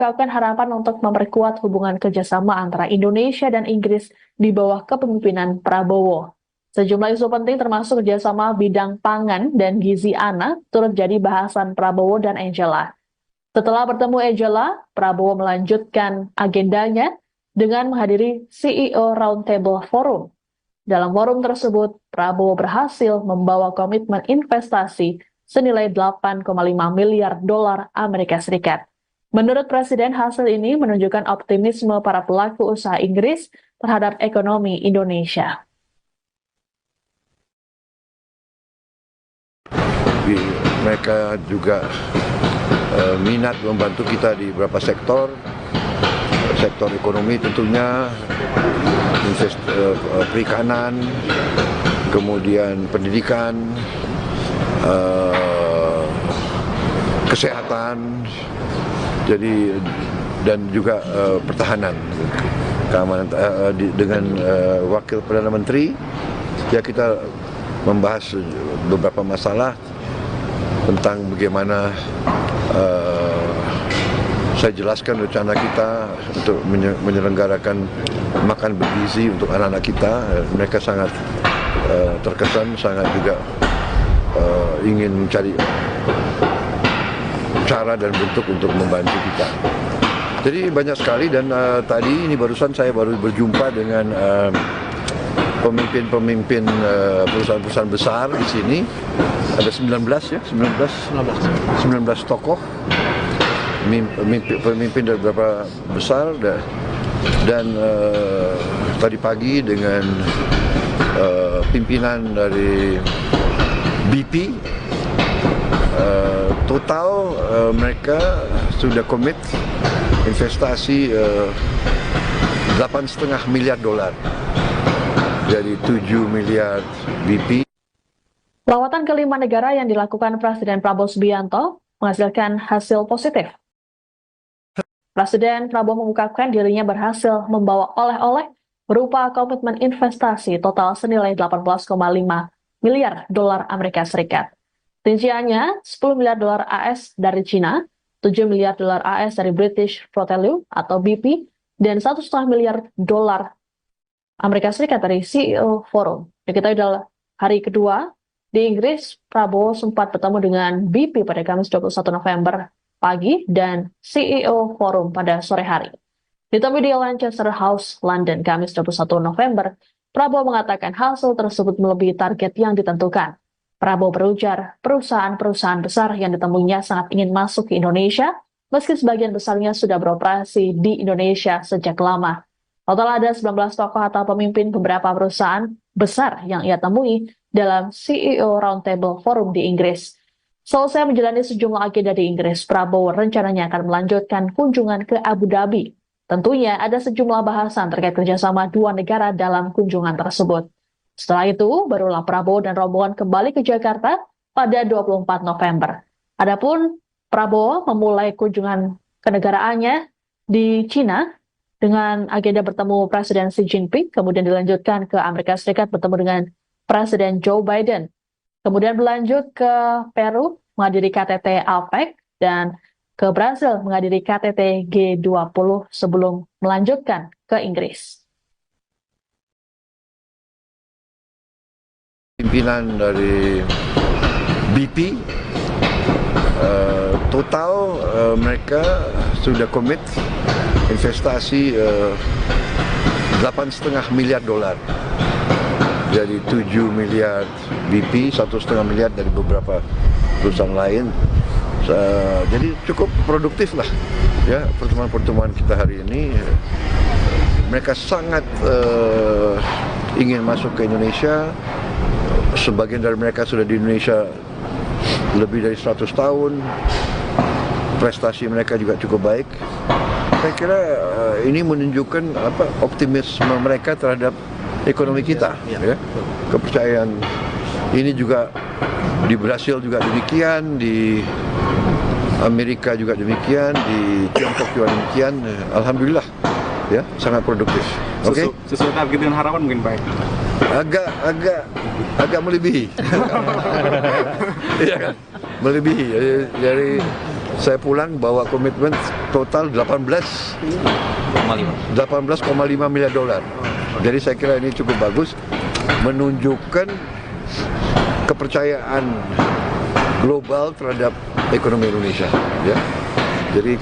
mengungkapkan harapan untuk memperkuat hubungan kerjasama antara Indonesia dan Inggris di bawah kepemimpinan Prabowo. Sejumlah isu penting termasuk kerjasama bidang pangan dan gizi anak turut jadi bahasan Prabowo dan Angela. Setelah bertemu Angela, Prabowo melanjutkan agendanya dengan menghadiri CEO Roundtable Forum. Dalam forum tersebut, Prabowo berhasil membawa komitmen investasi senilai 8,5 miliar dolar Amerika Serikat. Menurut Presiden, hasil ini menunjukkan optimisme para pelaku usaha Inggris terhadap ekonomi Indonesia. Mereka juga minat membantu kita di beberapa sektor ekonomi tentunya, perikanan, kemudian pendidikan, kesehatan, jadi dan juga pertahanan, keamanan. Dengan Wakil Perdana Menteri, ya kita membahas beberapa masalah tentang bagaimana saya jelaskan rencana kita untuk menyelenggarakan makan bergizi untuk anak-anak kita. Mereka sangat terkesan, sangat juga ingin mencari cara dan bentuk untuk membantu kita. Jadi banyak sekali, dan tadi ini barusan saya baru berjumpa dengan pemimpin perusahaan-perusahaan besar di sini. Ada 19 tokoh, pemimpin dari beberapa besar, dan tadi pagi dengan pimpinan dari BP. Total mereka sudah komit investasi 8,5 miliar dolar dari 7 miliar BP. Lawatan ke 5 negara yang dilakukan Presiden Prabowo Subianto menghasilkan hasil positif. Presiden Prabowo mengungkapkan dirinya berhasil membawa oleh-oleh berupa komitmen investasi total senilai 18,5 miliar dolar Amerika Serikat. Rinciannya 10 miliar dolar AS dari China, 7 miliar dolar AS dari British Petroleum atau BP, dan 1,5 miliar dolar Amerika Serikat dari CEO Forum. Diketahui dalam hari kedua di Inggris, Prabowo sempat bertemu dengan BP pada Kamis 21 November pagi dan CEO Forum pada sore hari. Ditemui di Lancaster House, London, Kamis 21 November, Prabowo mengatakan hasil tersebut melebihi target yang ditentukan. Prabowo berujar, perusahaan-perusahaan besar yang ditemuinya sangat ingin masuk ke Indonesia, meski sebagian besarnya sudah beroperasi di Indonesia sejak lama. Total ada 19 tokoh atau pemimpin beberapa perusahaan besar yang ia temui dalam CEO Roundtable Forum di Inggris. Selesai menjalani sejumlah agenda di Inggris, Prabowo rencananya akan melanjutkan kunjungan ke Abu Dhabi. Tentunya ada sejumlah bahasan terkait kerjasama dua negara dalam kunjungan tersebut. Setelah itu, barulah Prabowo dan rombongan kembali ke Jakarta pada 24 November. Adapun Prabowo memulai kunjungan kenegaraannya di China dengan agenda bertemu Presiden Xi Jinping, kemudian dilanjutkan ke Amerika Serikat bertemu dengan Presiden Joe Biden. Kemudian berlanjut ke Peru menghadiri KTT APEC dan ke Brasil menghadiri KTT G20 sebelum melanjutkan ke Inggris. Pimpinan dari BP, total mereka sudah komit investasi 8,5 miliar dolar dari 7 miliar BP, 1,5 miliar dari beberapa perusahaan lain. Jadi cukup produktif lah ya pertemuan-pertemuan kita hari ini. Mereka sangat ingin masuk ke Indonesia. Sebagian dari mereka sudah di Indonesia lebih dari 100 tahun. Prestasi mereka juga cukup baik. Saya kira ini menunjukkan optimisme mereka terhadap ekonomi kita. Ya. Kepercayaan ini juga di Brasil juga demikian, di Amerika juga demikian, di Tiongkok juga demikian. Alhamdulillah, ya sangat produktif. Oke. Sesuai target dengan harapan mungkin Pak. Agak melebihi. Iya kan? Melebihi. Dari saya pulang bawa komitmen total 18,5 miliar dolar. Jadi saya kira ini cukup bagus, menunjukkan kepercayaan global terhadap ekonomi Indonesia. Ya, jadi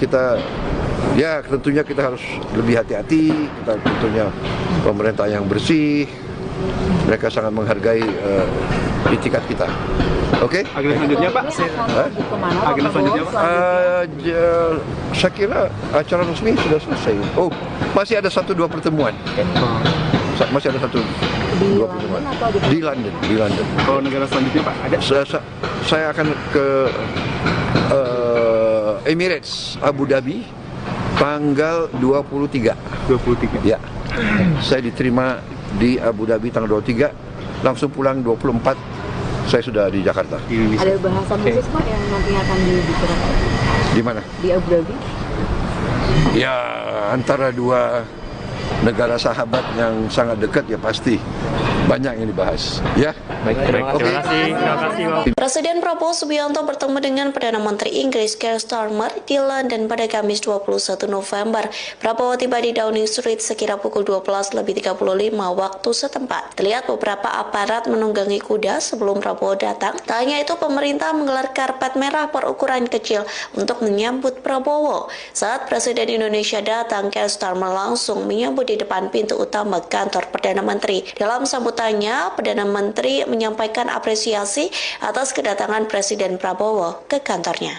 tentunya kita harus lebih hati-hati. Kita tentunya pemerintah yang bersih, mereka sangat menghargai itikat kita. Oke? Agenda selanjutnya Pak? Agenda selanjutnya Pak? Saya kira acara resmi sudah selesai. Oh, masih ada 1-2 pertemuan. Masih ada 1-2 pertemuan di London. Kalau negara selanjutnya Pak ada? Saya akan ke Emirates, Abu Dhabi, tanggal 23. Ya, saya diterima di Abu Dhabi tanggal 23, langsung pulang 24. Saya sudah di Jakarta. Ada bahasan khusus Pak yang nanti akan dibicarakan? Di mana? Di Abu Dhabi. Ya, antara dua negara sahabat yang sangat dekat ya pasti banyak yang dibahas. Ya. Baik, terima kasih. Presiden Prabowo Subianto bertemu dengan Perdana Menteri Inggris Keir Starmer di London pada Kamis 21 November. Prabowo tiba di Downing Street sekira pukul 12:35 waktu setempat. Terlihat beberapa aparat menunggangi kuda sebelum Prabowo datang. Tak hanya itu, pemerintah menggelar karpet merah berukuran kecil untuk menyambut Prabowo. Saat Presiden Indonesia datang, Keir Starmer langsung menyambut di depan pintu utama kantor Perdana Menteri. Dalam sambutannya, Perdana Menteri menyampaikan apresiasi atas kedatangan Presiden Prabowo ke kantornya.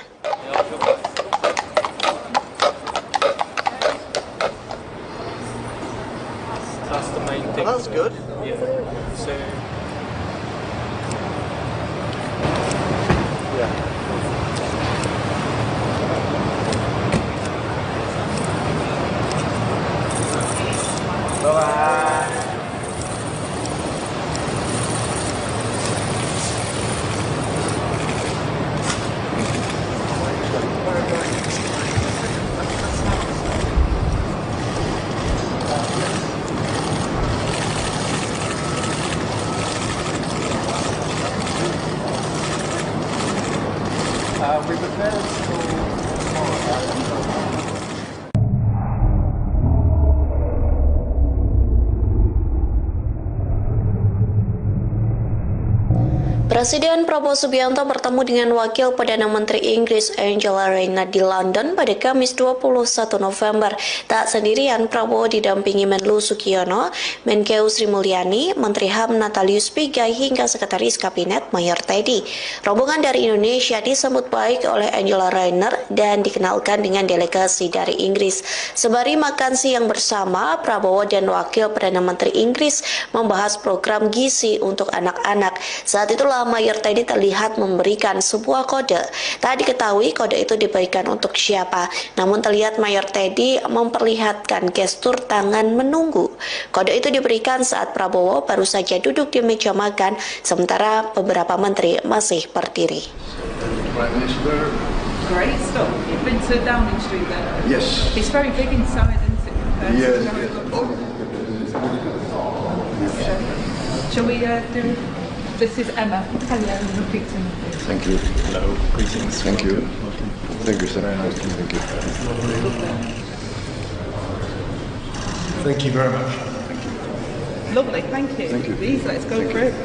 That's good. We prepared for Presiden Prabowo Subianto bertemu dengan Wakil Perdana Menteri Inggris Angela Rayner di London pada Kamis 21 November. Tak sendirian, Prabowo didampingi Menlu Sukiono, Menkeu Sri Mulyani, Menteri HAM Natalius Pigai hingga Sekretaris Kabinet Mayor Teddy. Rombongan dari Indonesia disambut baik oleh Angela Rayner dan dikenalkan dengan delegasi dari Inggris. Sembari makan siang bersama, Prabowo dan Wakil Perdana Menteri Inggris membahas program gizi untuk anak-anak. Saat itulah Mayor Teddy terlihat memberikan sebuah kode. Tak diketahui kode itu diberikan untuk siapa, namun terlihat Mayor Teddy memperlihatkan gestur tangan menunggu. Kode itu diberikan saat Prabowo baru saja duduk di meja makan, sementara beberapa menteri masih berdiri. Great stuff. You've been to Downing Street then? Yes. It's very big inside, isn't it? Yes. Shall we do... This is Emma. Hello, repeat to me. Thank you. Hello. Greetings. Thank you. Thank you, sir. Thank you. Thank you very much. Lovely, thank you. Thank you. Please, let's go through.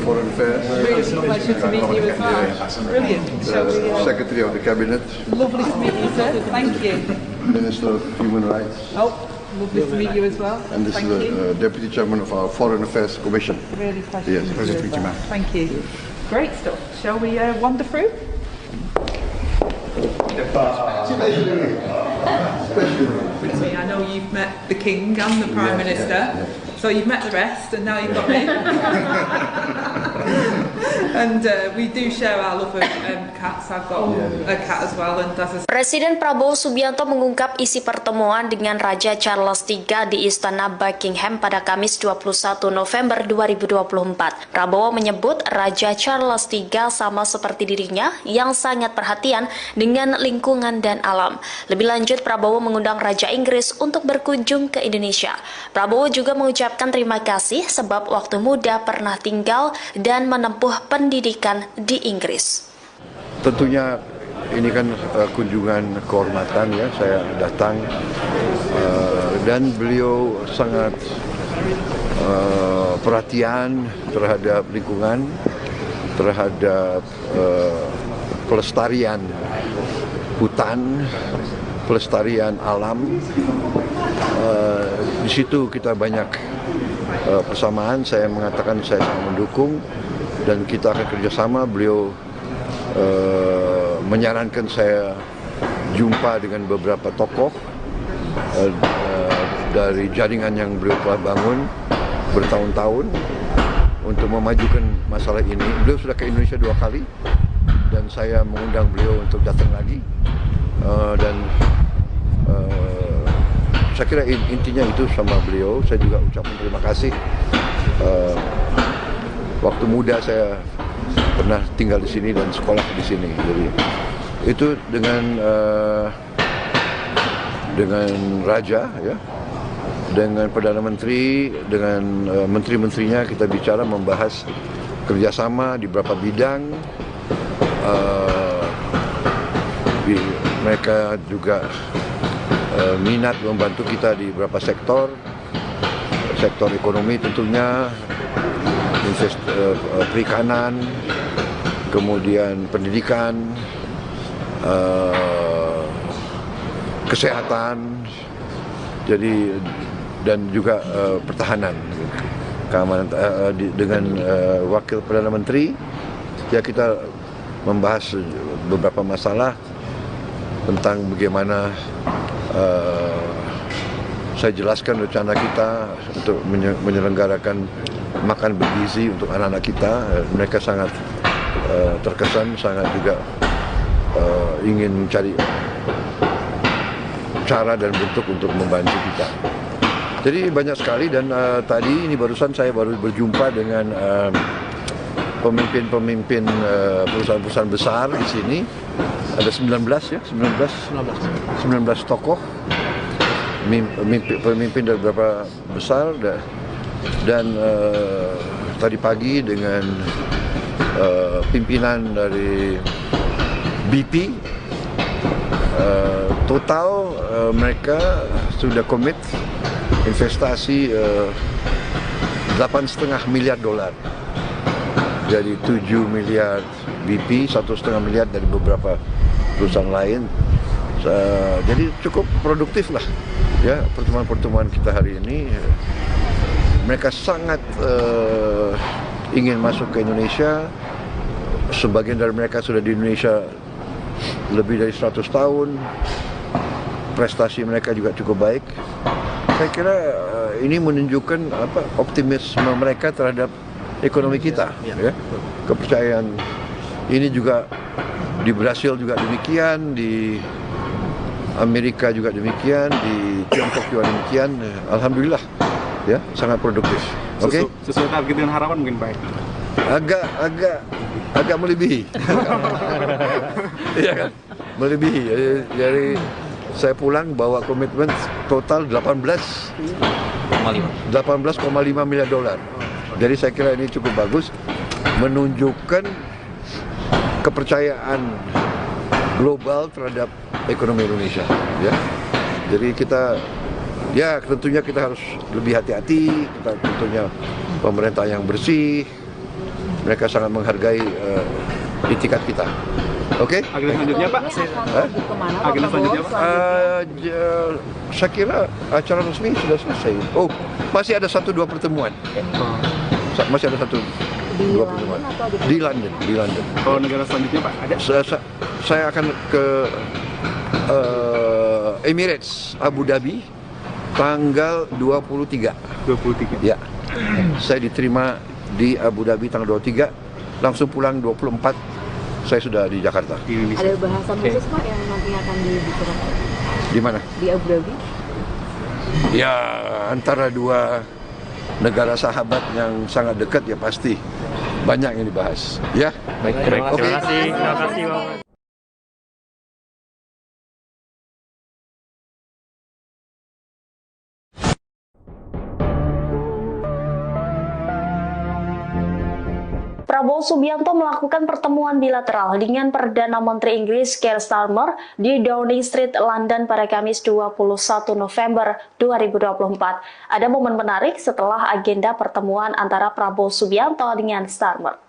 Foreign Affairs, Really pleasure to meet you as well. Brilliant. Shall we, Secretary of the Cabinet, lovely to meet you, sir. Thank you. Minister of Human Rights, Oh, lovely to meet you as well. and this Thank is you. the Deputy Chairman of our Foreign Affairs Commission. Really pleasure Yes, to pleasure meet to you meet you, as well. ma'am. Thank you. Great stuff. Shall we wander through? I know you've met the King and the Prime Minister, so you've met the rest, and now you've got me. And we do share our love of cats. I've got a cat as well, and that's a... Presiden Prabowo Subianto mengungkap isi pertemuan dengan Raja Charles III di Istana Buckingham pada Kamis 21 November 2024. Prabowo menyebut Raja Charles III sama seperti dirinya yang sangat perhatian dengan lingkungan dan alam. Lebih lanjut, Prabowo mengundang Raja Inggris untuk berkunjung ke Indonesia. Prabowo juga mengucapkan terima kasih sebab waktu muda pernah tinggal dan menempuh pendidikan di Inggris. Tentunya ini kan kunjungan kehormatan ya, saya datang dan beliau sangat perhatian terhadap lingkungan, terhadap pelestarian hutan, pelestarian alam. Di situ kita banyak persamaan. Saya mengatakan saya sangat mendukung dan kita akan kerjasama. Beliau menyarankan saya jumpa dengan beberapa tokoh dari jaringan yang beliau telah bangun bertahun-tahun untuk memajukan masalah ini. Beliau sudah ke Indonesia 2 kali dan saya mengundang beliau untuk datang lagi. Dan saya kira intinya itu sama beliau. Saya juga ucapkan terima kasih. Waktu muda saya pernah tinggal di sini dan sekolah di sini. Jadi itu dengan raja ya, dengan Perdana Menteri, dengan menteri-menterinya kita bicara membahas kerjasama di beberapa bidang. Mereka juga minat membantu kita di beberapa sektor ekonomi tentunya, perikanan, kemudian pendidikan, kesehatan, jadi dan juga pertahanan, keamanan. Dengan Wakil Perdana Menteri ya kita membahas beberapa masalah tentang bagaimana saya jelaskan rencana kita untuk menyelenggarakan makan bergizi untuk anak-anak kita. Mereka sangat terkesan, sangat juga ingin mencari cara dan bentuk untuk membantu kita. Jadi banyak sekali dan tadi ini barusan saya baru berjumpa dengan pemimpin-pemimpin perusahaan-perusahaan besar di sini. Ada 19 tokoh, pemimpin dari beberapa besar dan tadi pagi dengan pimpinan dari BP. Total mereka sudah komit investasi $8,5 miliar. Jadi 7 miliar BP, 1,5 miliar dari beberapa perusahaan lain. Jadi cukup produktif lah ya pertemuan-pertemuan kita hari ini. Mereka sangat ingin masuk ke Indonesia. Sebagian dari mereka sudah di Indonesia lebih dari 100 tahun. Prestasi mereka juga cukup baik. Saya kira ini menunjukkan optimisme mereka terhadap ekonomi kita, ya. Kepercayaan ini juga di Brasil juga demikian, di Amerika juga demikian, di Tiongkok juga demikian. Alhamdulillah, ya, sangat produktif. Oke? Sesuai target dan harapan mungkin Pak. Agak melebihi. Iya kan? Melebihi. Jadi saya pulang bawa komitmen total 18,5 miliar dolar. Jadi saya kira ini cukup bagus, menunjukkan kepercayaan global terhadap ekonomi Indonesia. Ya, jadi kita, ya tentunya kita harus lebih hati-hati. Kita tentunya pemerintah yang bersih, mereka sangat menghargai itikat kita. Oke? Agenda selanjutnya Pak? Agenda selanjutnya Pak? Saya kira acara resmi sudah selesai. Oh, masih ada 1-2 pertemuan. Masih ada 1-2 pertemuan. Di London. Kalau negara selanjutnya Pak, ada? Saya akan ke Emirates, Abu Dhabi, tanggal 23. 23. Ya. Saya diterima di Abu Dhabi tanggal 23, langsung pulang 24. Saya sudah di Jakarta. Di Indonesia. Ada bahasan khusus Pak yang nanti akan dibicarakan? Di mana? Di Abu Dhabi? Ya, antara dua negara sahabat yang sangat dekat ya pasti banyak yang dibahas. Ya, baik. Oke. Terima kasih Bapak. Prabowo Subianto melakukan pertemuan bilateral dengan Perdana Menteri Inggris Keir Starmer di Downing Street, London pada Kamis 21 November 2024. Ada momen menarik setelah agenda pertemuan antara Prabowo Subianto dengan Starmer.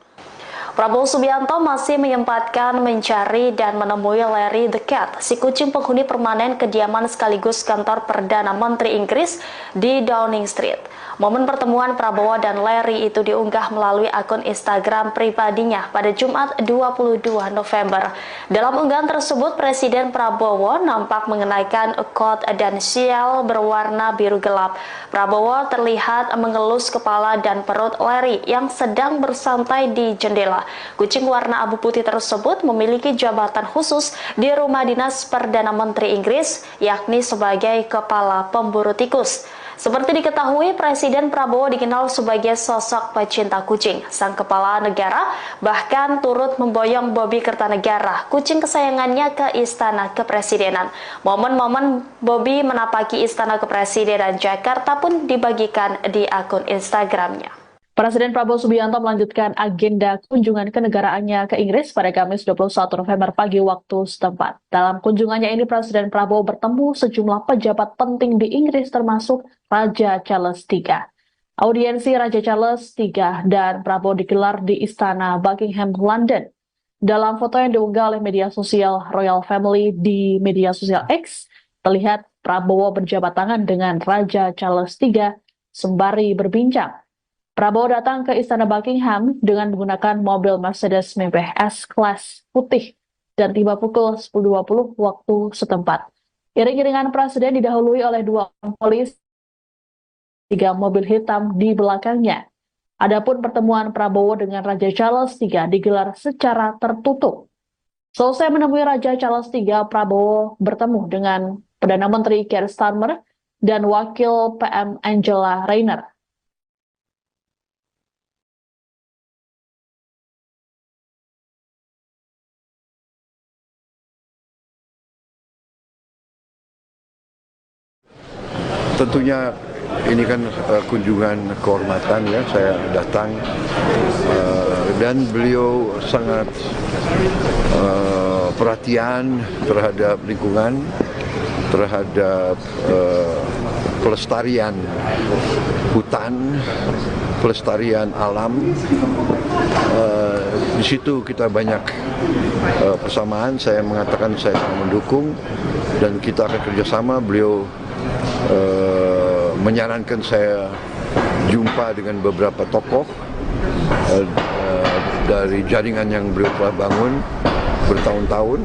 Prabowo Subianto masih menyempatkan mencari dan menemui Larry the Cat, si kucing penghuni permanen kediaman sekaligus kantor Perdana Menteri Inggris di Downing Street. Momen pertemuan Prabowo dan Larry itu diunggah melalui akun Instagram pribadinya pada Jumat 22 November. Dalam unggahan tersebut, Presiden Prabowo nampak mengenakan coat dan sial berwarna biru gelap. Prabowo terlihat mengelus kepala dan perut Larry yang sedang bersantai di jendela. Kucing warna abu putih tersebut memiliki jabatan khusus di rumah dinas Perdana Menteri Inggris, yakni sebagai kepala pemburu tikus. Seperti diketahui, Presiden Prabowo dikenal sebagai sosok pecinta kucing. Sang kepala negara bahkan turut memboyong Bobby Kertanegara, kucing kesayangannya, ke Istana Kepresidenan. Momen-momen Bobby menapaki Istana Kepresidenan Jakarta pun dibagikan di akun Instagramnya. Presiden Prabowo Subianto melanjutkan agenda kunjungan kenegaraannya ke Inggris pada Kamis 21 November pagi waktu setempat. Dalam kunjungannya ini, Presiden Prabowo bertemu sejumlah pejabat penting di Inggris termasuk Raja Charles III. Audiensi Raja Charles III dan Prabowo digelar di Istana Buckingham, London. Dalam foto yang diunggah oleh media sosial Royal Family di media sosial X, terlihat Prabowo berjabat tangan dengan Raja Charles III sembari berbincang. Prabowo datang ke Istana Buckingham dengan menggunakan mobil Mercedes mewah S-Class putih dan tiba pukul 10.20 waktu setempat. Iring-iringan Presiden didahului oleh 2 polisi, 3 mobil hitam di belakangnya. Adapun pertemuan Prabowo dengan Raja Charles III digelar secara tertutup. Selesai menemui Raja Charles III, Prabowo bertemu dengan Perdana Menteri Keir Starmer dan Wakil PM Angela Rayner. Tentunya ini kan kunjungan kehormatan ya, saya datang dan beliau sangat perhatian terhadap lingkungan, terhadap pelestarian hutan, pelestarian alam. Di situ kita banyak persamaan. Saya mengatakan saya sangat mendukung dan kita akan kerjasama. Beliau menyarankan saya jumpa dengan beberapa tokoh dari jaringan yang beliau telah bangun bertahun-tahun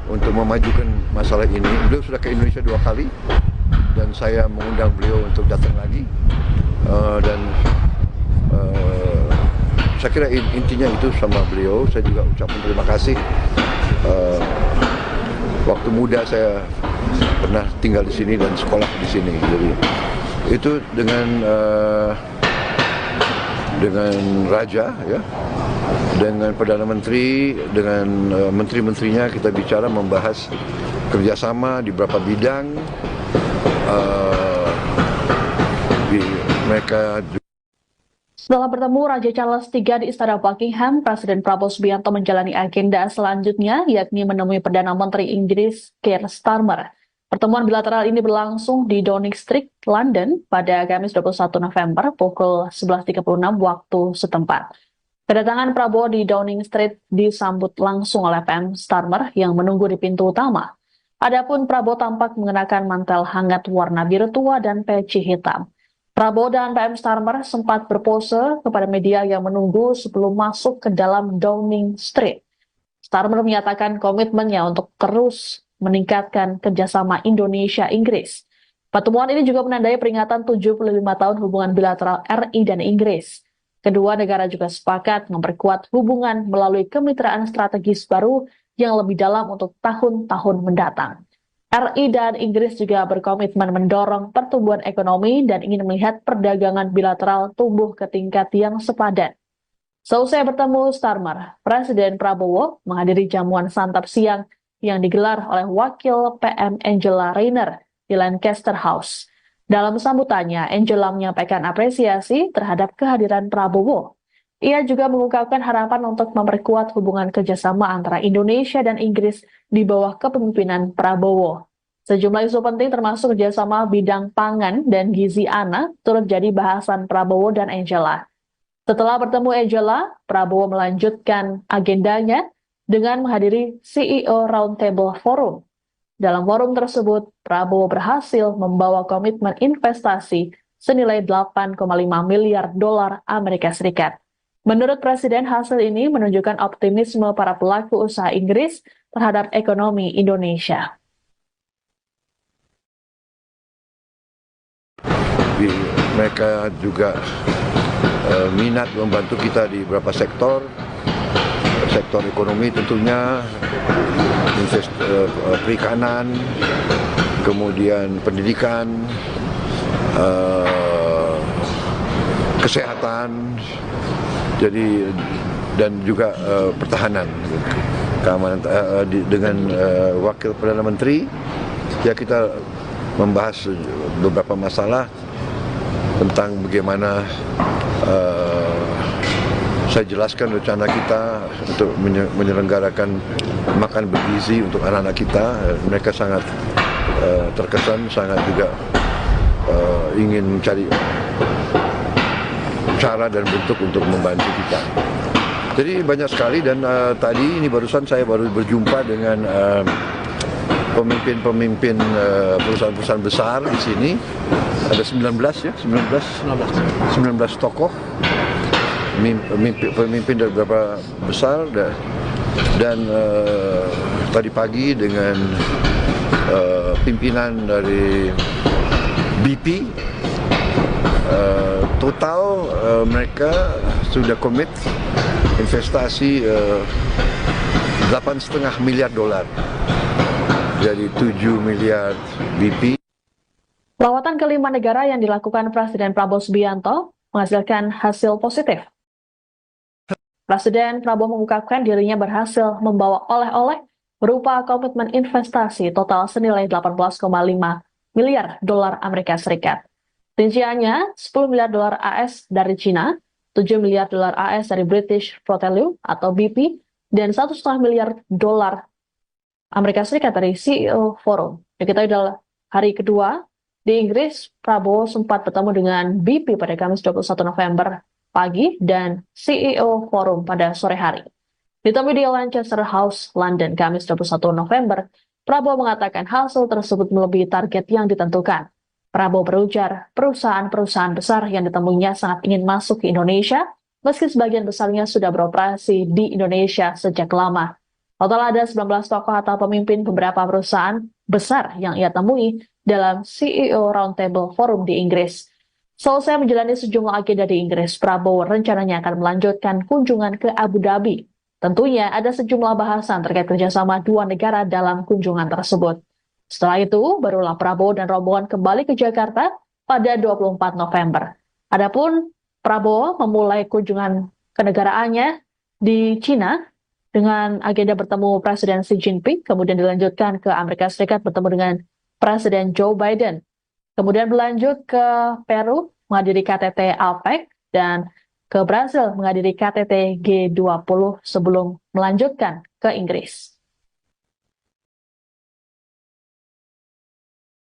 untuk memajukan masalah ini. Beliau sudah ke Indonesia 2 kali dan saya mengundang beliau untuk datang lagi, dan saya kira intinya itu sama beliau. Saya juga ucapkan terima kasih. Waktu muda saya pernah tinggal di sini dan sekolah di sini, jadi itu dengan Raja ya, dengan Perdana Menteri, dengan menteri-menterinya kita bicara membahas kerjasama di beberapa bidang. Setelah bertemu Raja Charles III di Istana Buckingham, Presiden Prabowo Subianto menjalani agenda selanjutnya, yakni menemui Perdana Menteri Inggris Keir Starmer. Pertemuan bilateral ini berlangsung di Downing Street, London pada Kamis 21 November pukul 11.36 waktu setempat. Kedatangan Prabowo di Downing Street disambut langsung oleh PM Starmer yang menunggu di pintu utama. Adapun Prabowo tampak mengenakan mantel hangat warna biru tua dan peci hitam. Prabowo dan PM Starmer sempat berpose kepada media yang menunggu sebelum masuk ke dalam Downing Street. Starmer menyatakan komitmennya untuk terus meningkatkan kerjasama Indonesia-Inggris. Pertemuan ini juga menandai peringatan 75 tahun hubungan bilateral RI dan Inggris. Kedua negara juga sepakat memperkuat hubungan melalui kemitraan strategis baru yang lebih dalam untuk tahun-tahun mendatang. RI dan Inggris juga berkomitmen mendorong pertumbuhan ekonomi dan ingin melihat perdagangan bilateral tumbuh ke tingkat yang sepadan. Seusai bertemu Starmer, Presiden Prabowo menghadiri jamuan santap siang yang digelar oleh Wakil PM Angela Rayner di Lancaster House. Dalam sambutannya, Angela menyampaikan apresiasi terhadap kehadiran Prabowo. Ia juga mengungkapkan harapan untuk memperkuat hubungan kerjasama antara Indonesia dan Inggris di bawah kepemimpinan Prabowo. Sejumlah isu penting termasuk kerjasama bidang pangan dan gizi anak turut jadi bahasan Prabowo dan Angela. Setelah bertemu Angela, Prabowo melanjutkan agendanya dengan menghadiri CEO Roundtable Forum. Dalam forum tersebut, Prabowo berhasil membawa komitmen investasi senilai 8,5 miliar dolar Amerika Serikat. Menurut Presiden, hasil ini menunjukkan optimisme para pelaku usaha Inggris terhadap ekonomi Indonesia. Mereka juga minat membantu kita di beberapa sektor ekonomi tentunya, perikanan, kemudian pendidikan, kesehatan, jadi dan juga pertahanan, keamanan. Dengan Wakil Perdana Menteri, ya kita membahas beberapa masalah tentang bagaimana saya jelaskan rencana kita untuk menyelenggarakan makan bergizi untuk anak-anak kita. Mereka sangat terkesan, sangat juga ingin mencari cara dan bentuk untuk membantu kita. Jadi banyak sekali, dan tadi ini barusan saya baru berjumpa dengan pemimpin perusahaan-perusahaan besar di sini. Ada 19 tokoh, pemimpin dari beberapa besar, dan tadi pagi dengan pimpinan dari BP. Total mereka sudah komit investasi 8,5 miliar dolar, jadi 7 miliar BP. Lawatan ke 5 negara yang dilakukan Presiden Prabowo Subianto menghasilkan hasil positif. Presiden Prabowo mengungkapkan dirinya berhasil membawa oleh-oleh berupa komitmen investasi total senilai 18,5 miliar dolar Amerika Serikat. Rinciannya 10 miliar dolar AS dari Cina, 7 miliar dolar AS dari British Petroleum atau BP, dan 1,5 miliar dolar Amerika Serikat dari CEO Forum. Diketahui dalam hari kedua di Inggris, Prabowo sempat bertemu dengan BP pada Kamis 21 November pagi dan CEO Forum pada sore hari. Ditemui di Lancaster House, London, Kamis 21 November, Prabowo mengatakan hasil tersebut melebihi target yang ditentukan. Prabowo berujar, perusahaan-perusahaan besar yang ditemuinya sangat ingin masuk ke Indonesia, meski sebagian besarnya sudah beroperasi di Indonesia sejak lama. Total ada 19 tokoh atau pemimpin beberapa perusahaan besar yang ia temui dalam CEO Roundtable Forum di Inggris. Selesai menjalani sejumlah agenda di Inggris, Prabowo rencananya akan melanjutkan kunjungan ke Abu Dhabi. Tentunya ada sejumlah bahasan terkait kerjasama dua negara dalam kunjungan tersebut. Setelah itu, barulah Prabowo dan rombongan kembali ke Jakarta pada 24 November. Adapun Prabowo memulai kunjungan kenegaraannya di Cina dengan agenda bertemu Presiden Xi Jinping, kemudian dilanjutkan ke Amerika Serikat bertemu dengan Presiden Joe Biden. Kemudian berlanjut ke Peru menghadiri KTT APEC dan ke Brasil menghadiri KTT G20 sebelum melanjutkan ke Inggris.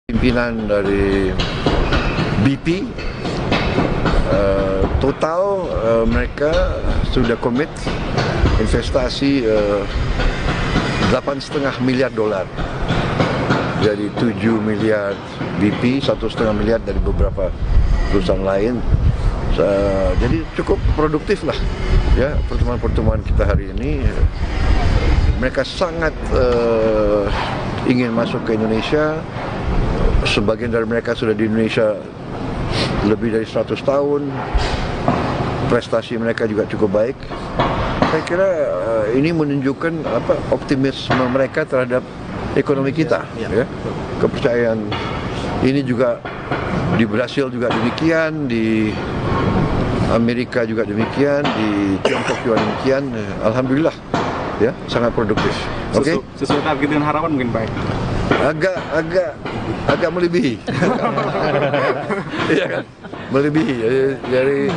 Pimpinan dari BP, total mereka sudah komit investasi 8,5 miliar dolar, jadi 7 miliar BP, 1,5 miliar dari beberapa perusahaan lain. Jadi cukup produktif lah ya pertemuan-pertemuan kita hari ini. Mereka sangat ingin masuk ke Indonesia. Sebagian dari mereka sudah di Indonesia lebih dari 100 tahun. Prestasi mereka juga cukup baik. Saya kira ini menunjukkan optimisme mereka terhadap ekonomi kita. Ya. Kepercayaan ini juga di Brasil juga demikian, di Amerika juga demikian, di Tiongkok juga demikian. Alhamdulillah, ya sangat produktif. Oke. Sesuai target dengan harapan mungkin baik. Agak melebihi. Iya kan? Melebihi. Dari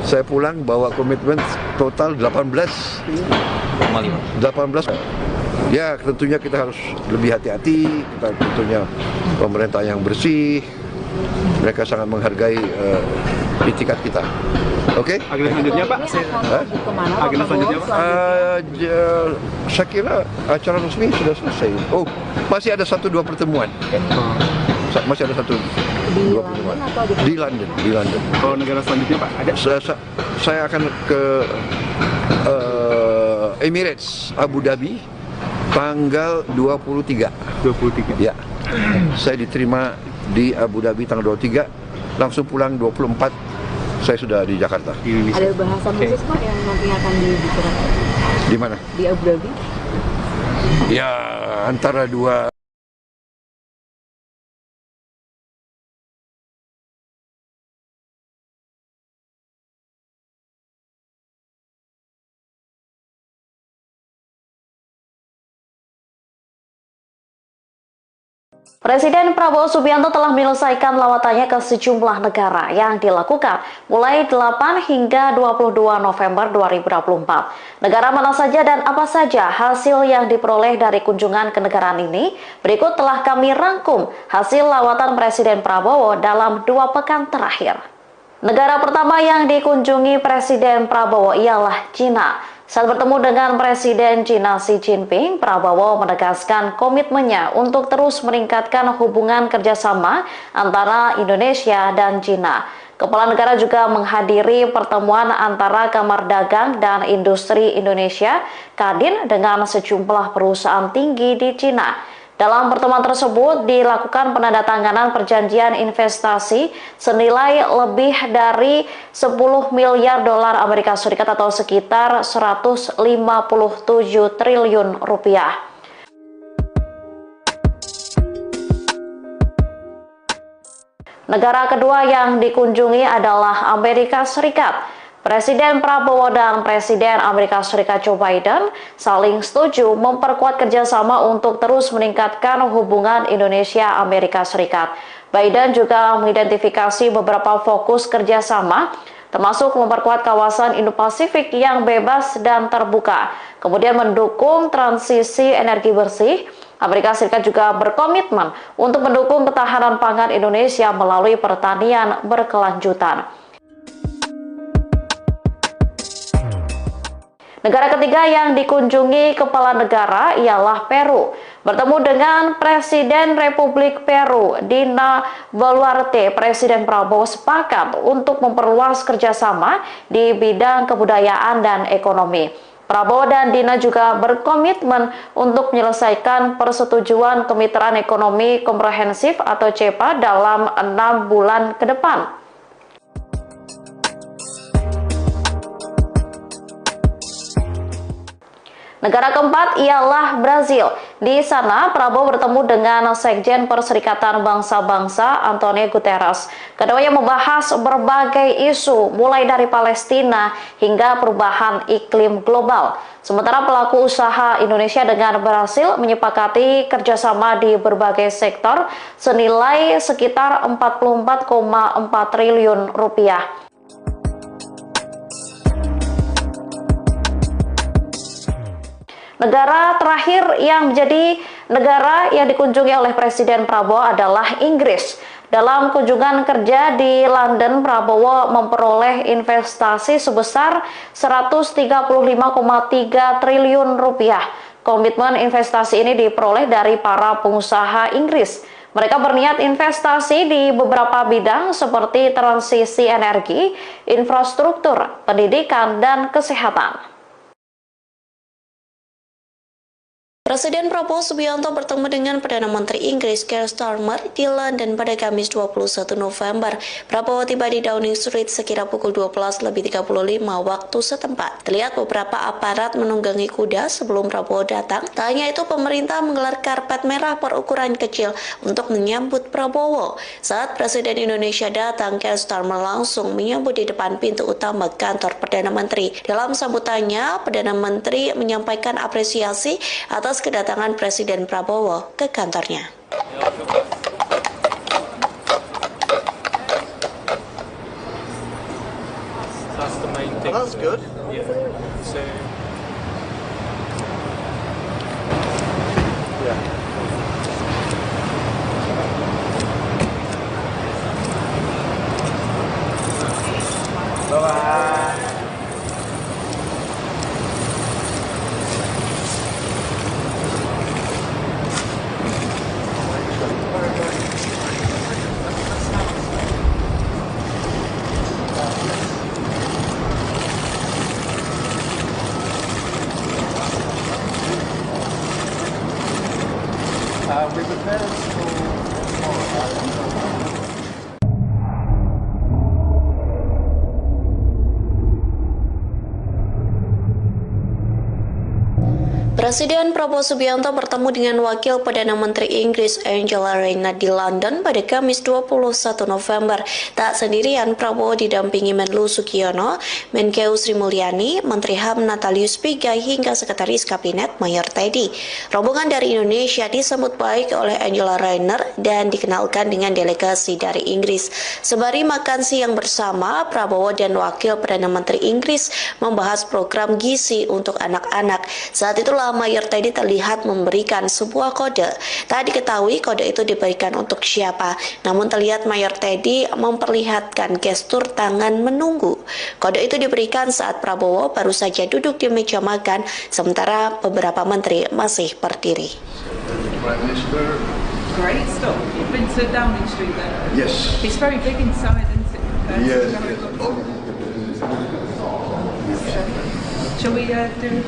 Saya pulang bawa komitmen total 18. Ya, tentunya kita harus lebih hati-hati. Kita tentunya pemerintah yang bersih. Mereka sangat menghargai itikat kita. Oke? Agenda selanjutnya Pak? Agenda selanjutnya Pak? Saya kira acara resmi sudah selesai. Oh, masih ada 1-2 pertemuan. Masih ada 1-2 pertemuan. Di London. Kalau negara selanjutnya Pak, ada? Saya akan ke Emirates, Abu Dhabi, tanggal 23. 23. Ya, saya diterima di Abu Dhabi tanggal 23, langsung pulang 24. Saya sudah di Jakarta. Di Indonesia. Ada bahasan khusus Pak yang nanti akan dibicarakan Di mana? di Abu Dhabi? Ya, antara dua. Presiden Prabowo Subianto telah menyelesaikan lawatannya ke sejumlah negara yang dilakukan mulai 8 hingga 22 November 2024. Negara mana saja dan apa saja hasil yang diperoleh dari kunjungan kenegaraan ini? Berikut telah kami rangkum hasil lawatan Presiden Prabowo dalam 2 pekan terakhir. Negara pertama yang dikunjungi Presiden Prabowo ialah China. Saat bertemu dengan Presiden China Xi Jinping, Prabowo menegaskan komitmennya untuk terus meningkatkan hubungan kerjasama antara Indonesia dan China. Kepala negara juga menghadiri pertemuan antara Kamar Dagang dan Industri Indonesia, Kadin, dengan sejumlah perusahaan tinggi di China. Dalam pertemuan tersebut dilakukan penandatanganan perjanjian investasi senilai lebih dari 10 miliar dolar Amerika Serikat atau sekitar 157 triliun rupiah. Negara kedua yang dikunjungi adalah Amerika Serikat. Presiden Prabowo dan Presiden Amerika Serikat Joe Biden saling setuju memperkuat kerjasama untuk terus meningkatkan hubungan Indonesia-Amerika Serikat. Biden juga mengidentifikasi beberapa fokus kerjasama, termasuk memperkuat kawasan Indo-Pasifik yang bebas dan terbuka, kemudian mendukung transisi energi bersih. Amerika Serikat juga berkomitmen untuk mendukung ketahanan pangan Indonesia melalui pertanian berkelanjutan. Negara ketiga yang dikunjungi kepala negara ialah Peru. Bertemu dengan Presiden Republik Peru, Dina Boluarte, Presiden Prabowo sepakat untuk memperluas kerjasama di bidang kebudayaan dan ekonomi. Prabowo dan Dina juga berkomitmen untuk menyelesaikan persetujuan Kemitraan Ekonomi Komprehensif atau CEPA dalam 6 bulan ke depan. Negara keempat ialah Brazil. Di sana, Prabowo bertemu dengan Sekjen Perserikatan Bangsa-Bangsa Antonio Guterres. Keduanya membahas berbagai isu, mulai dari Palestina hingga perubahan iklim global. Sementara pelaku usaha Indonesia dengan Brasil menyepakati kerjasama di berbagai sektor senilai sekitar 44,4 triliun rupiah. Negara terakhir yang menjadi negara yang dikunjungi oleh Presiden Prabowo adalah Inggris. Dalam kunjungan kerja di London, Prabowo memperoleh investasi sebesar 135,3 triliun rupiah. Komitmen investasi ini diperoleh dari para pengusaha Inggris. Mereka berniat investasi di beberapa bidang seperti transisi energi, infrastruktur, pendidikan, dan kesehatan. Presiden Prabowo Subianto bertemu dengan Perdana Menteri Inggris Keir Starmer di London pada Kamis 21 November. Prabowo tiba di Downing Street sekira pukul 12:35 waktu setempat. Terlihat beberapa aparat menunggangi kuda sebelum Prabowo datang. Tak hanya itu, pemerintah menggelar karpet merah berukuran kecil untuk menyambut Prabowo. Saat Presiden Indonesia datang, Keir Starmer langsung menyambut di depan pintu utama kantor Perdana Menteri. Dalam sambutannya, Perdana Menteri menyampaikan apresiasi atas kedatangan Presiden Prabowo ke kantornya. think. That's good. Yeah. So. Yeah. We prepared for Presiden Prabowo Subianto bertemu dengan Wakil Perdana Menteri Inggris Angela Rayner di London pada Kamis 21 November. Tak sendirian, Prabowo didampingi Menlu Sugiono, Menkeu Sri Mulyani, Menteri HAM Natalius Pigai hingga Sekretaris Kabinet Mayor Teddy. Rombongan dari Indonesia disambut baik oleh Angela Rayner dan dikenalkan dengan delegasi dari Inggris. Sembari makan siang bersama, Prabowo dan Wakil Perdana Menteri Inggris membahas program gizi untuk anak-anak. Saat itulah Mayor Teddy terlihat memberikan sebuah kode. Tak diketahui kode itu diberikan untuk siapa, namun terlihat Mayor Teddy memperlihatkan gestur tangan menunggu. Kode itu diberikan saat Prabowo baru saja duduk di meja makan, sementara beberapa menteri masih berdiri. Prime Minister. Great stuff. You've been to Downing Street then? Yes. It's very big inside, isn't it? Yes. Shall we do...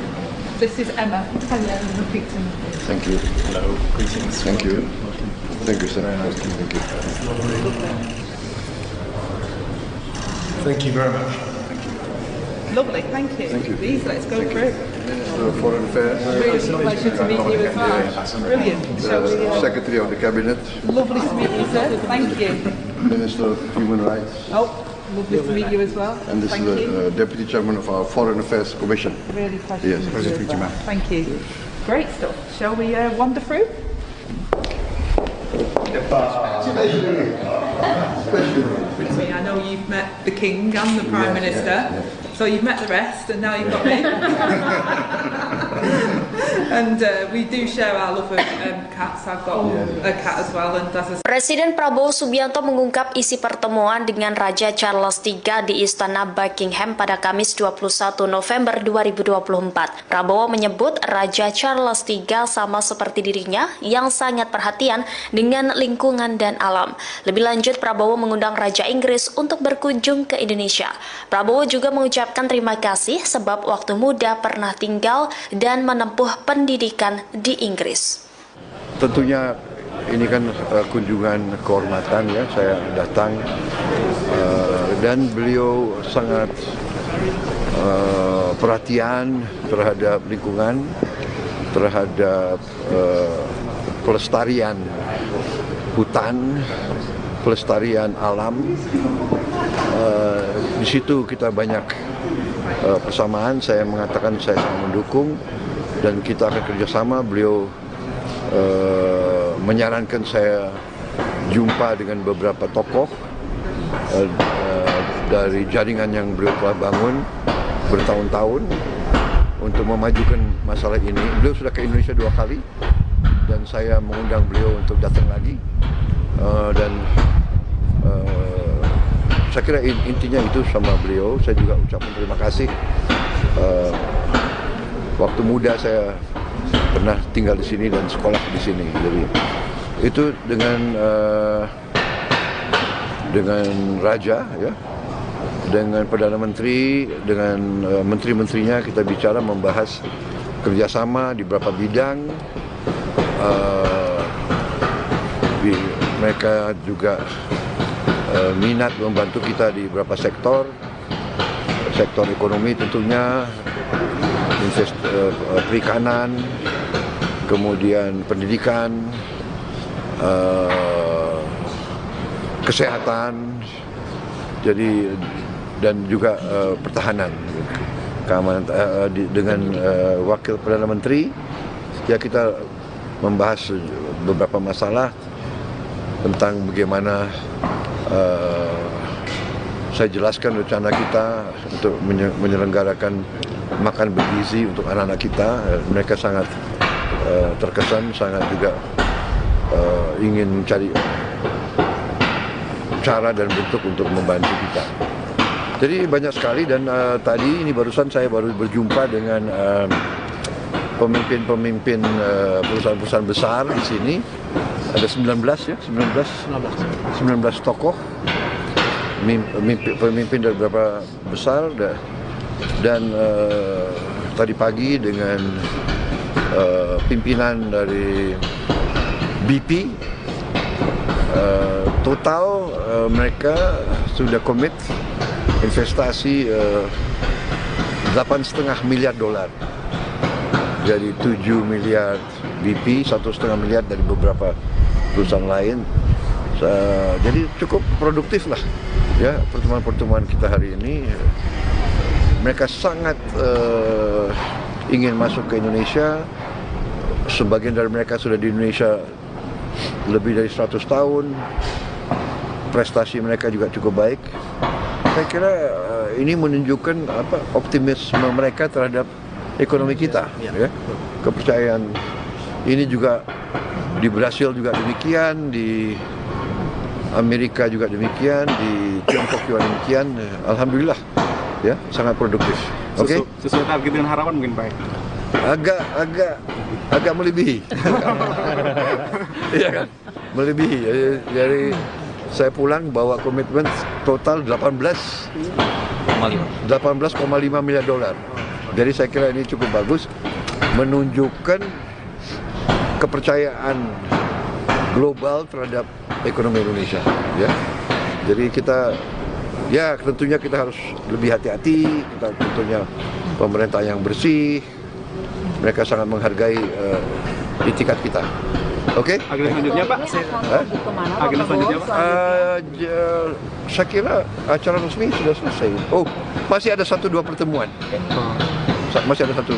This is Emma. Hello, repeat to me. Thank you. Hello. Greetings. Thank you. Thank you, sir. Thank you. Thank you very much. Lovely, thank you. Thank you. Please, let's go through. Minister of Foreign Affairs. Really pleasure to meet you as well. Brilliant. Shall we, Secretary of the Cabinet. lovely to meet you, sir. Thank you. Minister of Human Rights. Oh, lovely to meet you as well. And this Thank is you. the Deputy Chairman of our Foreign Affairs Commission. Really pleasure Yes. to Pleasure meet you to meet as you, well. Thank you. Great stuff. Shall we wander through? I know you've met the King and the Prime Minister, so you've met the rest, and now you've got me. And we do share our love of cats. I've got a cat as well, and as a... Presiden Prabowo Subianto mengungkap isi pertemuan dengan Raja Charles III di Istana Buckingham pada Kamis 21 November 2024. Prabowo menyebut Raja Charles III sama seperti dirinya yang sangat perhatian dengan lingkungan dan alam. Lebih lanjut, Prabowo mengundang Raja Inggris untuk berkunjung ke Indonesia. Prabowo juga mengucapkan terima kasih sebab waktu muda pernah tinggal dan menempuh pendidikan di Inggris. Tentunya ini kan kunjungan kehormatan ya, saya datang dan beliau sangat perhatian terhadap lingkungan, terhadap pelestarian hutan, pelestarian alam. Di situ kita banyak persamaan. Saya mengatakan saya sangat mendukung dan kita akan kerjasama. Beliau menyarankan saya jumpa dengan beberapa tokoh dari jaringan yang beliau telah bangun bertahun-tahun untuk memajukan masalah ini. Beliau sudah ke Indonesia 2 kali dan saya mengundang beliau untuk datang lagi dan saya kira intinya itu sama beliau. Saya juga ucapkan terima kasih. Waktu muda saya pernah tinggal di sini dan sekolah di sini. Jadi itu dengan raja ya, dengan perdana menteri, dengan menteri-menterinya kita bicara membahas kerjasama di beberapa bidang. Mereka juga minat membantu kita di beberapa sektor ekonomi tentunya, perikanan, kemudian pendidikan, kesehatan, jadi dan juga pertahanan, keamanan. Dengan wakil perdana menteri, ya kita membahas beberapa masalah tentang bagaimana saya jelaskan rencana kita untuk menyelenggarakan makan bergizi untuk anak-anak kita. Mereka sangat terkesan, sangat juga ingin mencari cara dan bentuk untuk membantu kita. Jadi banyak sekali, dan tadi ini barusan saya baru berjumpa dengan pemimpin-pemimpin perusahaan-perusahaan besar di sini. Ada 19 tokoh, pemimpin dari beberapa besar, dan tadi pagi dengan pimpinan dari BP. Total mereka sudah komit investasi 8,5 miliar dolar. Jadi 7 miliar BP, 1,5 miliar dari beberapa perusahaan lain. Jadi cukup produktif lah ya pertemuan-pertemuan kita hari ini. Mereka sangat ingin masuk ke Indonesia. Sebagian dari mereka sudah di Indonesia lebih dari 100 tahun. Prestasi mereka juga cukup baik. Saya kira ini menunjukkan optimisme mereka terhadap ekonomi kita, ya. Kepercayaan ini juga di Brasil juga demikian, di Amerika juga demikian, di Tiongkok juga demikian. Alhamdulillah, ya, sangat produktif. Oke? Sesuai target dengan harapan mungkin Pak? Agak melebihi. Iya kan? Melebihi. Jadi saya pulang bawa komitmen total 18,5 miliar dolar. Jadi saya kira ini cukup bagus, menunjukkan kepercayaan global terhadap ekonomi Indonesia. Ya, jadi kita, ya tentunya kita harus lebih hati-hati. Kita tentunya pemerintah yang bersih, mereka sangat menghargai itikat kita. Oke? Agenda selanjutnya Pak? Agenda selanjutnya Pak? Saya kira acara resmi sudah selesai. Oh, masih ada 1-2 pertemuan. Masih ada 1-2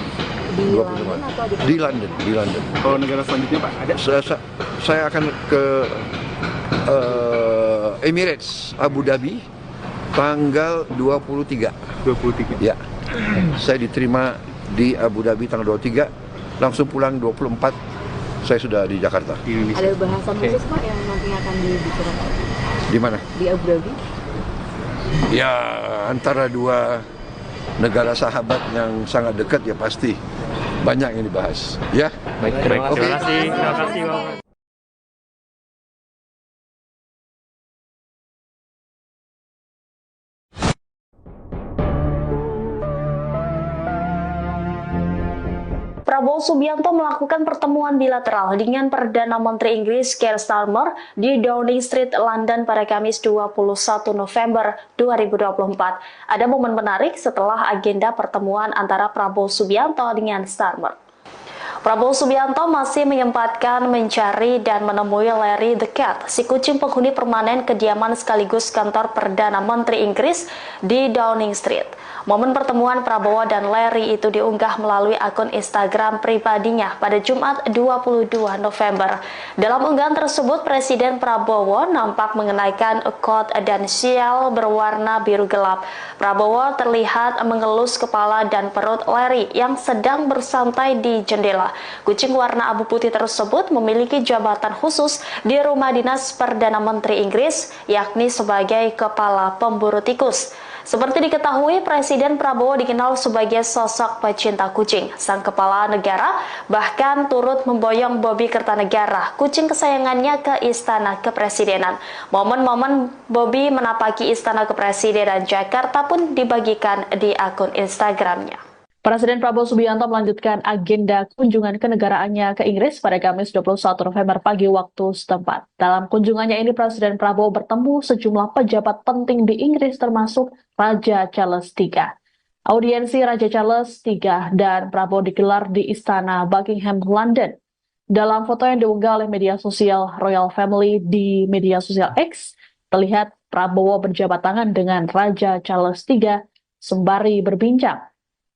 pertemuan. Di London. Kalau negara selanjutnya Pak, ada? Saya akan ke Emirates, Abu Dhabi, tanggal 23. 23. Ya. Saya diterima di Abu Dhabi tanggal 23, langsung pulang 24. Saya sudah di Jakarta. Di Indonesia. Ada bahasan khusus Pak yang nanti akan dibicarakan? Di mana? Di Abu Dhabi? Ya, antara dua negara sahabat yang sangat dekat, ya pasti banyak yang dibahas. Ya. Baik, terima kasih. Terima kasih, Bapak. Prabowo Subianto melakukan pertemuan bilateral dengan Perdana Menteri Inggris Keir Starmer di Downing Street, London pada Kamis 21 November 2024. Ada momen menarik setelah agenda pertemuan antara Prabowo Subianto dengan Starmer. Prabowo Subianto masih menyempatkan mencari dan menemui Larry the Cat, si kucing penghuni permanen kediaman sekaligus kantor Perdana Menteri Inggris di Downing Street. Momen pertemuan Prabowo dan Larry itu diunggah melalui akun Instagram pribadinya pada Jumat 22 November. Dalam unggahan tersebut, Presiden Prabowo nampak mengenakan coat dan sial berwarna biru gelap. Prabowo terlihat mengelus kepala dan perut Larry yang sedang bersantai di jendela. Kucing warna abu putih tersebut memiliki jabatan khusus di rumah dinas Perdana Menteri Inggris, yakni sebagai kepala pemburu tikus. Seperti diketahui, Presiden Prabowo dikenal sebagai sosok pecinta kucing. Sang kepala negara bahkan turut memboyong Bobby Kertanegara, kucing kesayangannya, ke Istana Kepresidenan. Momen-momen Bobby menapaki Istana Kepresidenan Jakarta pun dibagikan di akun Instagramnya. Presiden Prabowo Subianto melanjutkan agenda kunjungan kenegaraannya ke Inggris pada Kamis 21 November pagi waktu setempat. Dalam kunjungannya ini, Presiden Prabowo bertemu sejumlah pejabat penting di Inggris termasuk Raja Charles III. Audiensi Raja Charles III dan Prabowo digelar di Istana Buckingham, London. Dalam foto yang diunggah oleh media sosial Royal Family di media sosial X, terlihat Prabowo berjabat tangan dengan Raja Charles III sembari berbincang.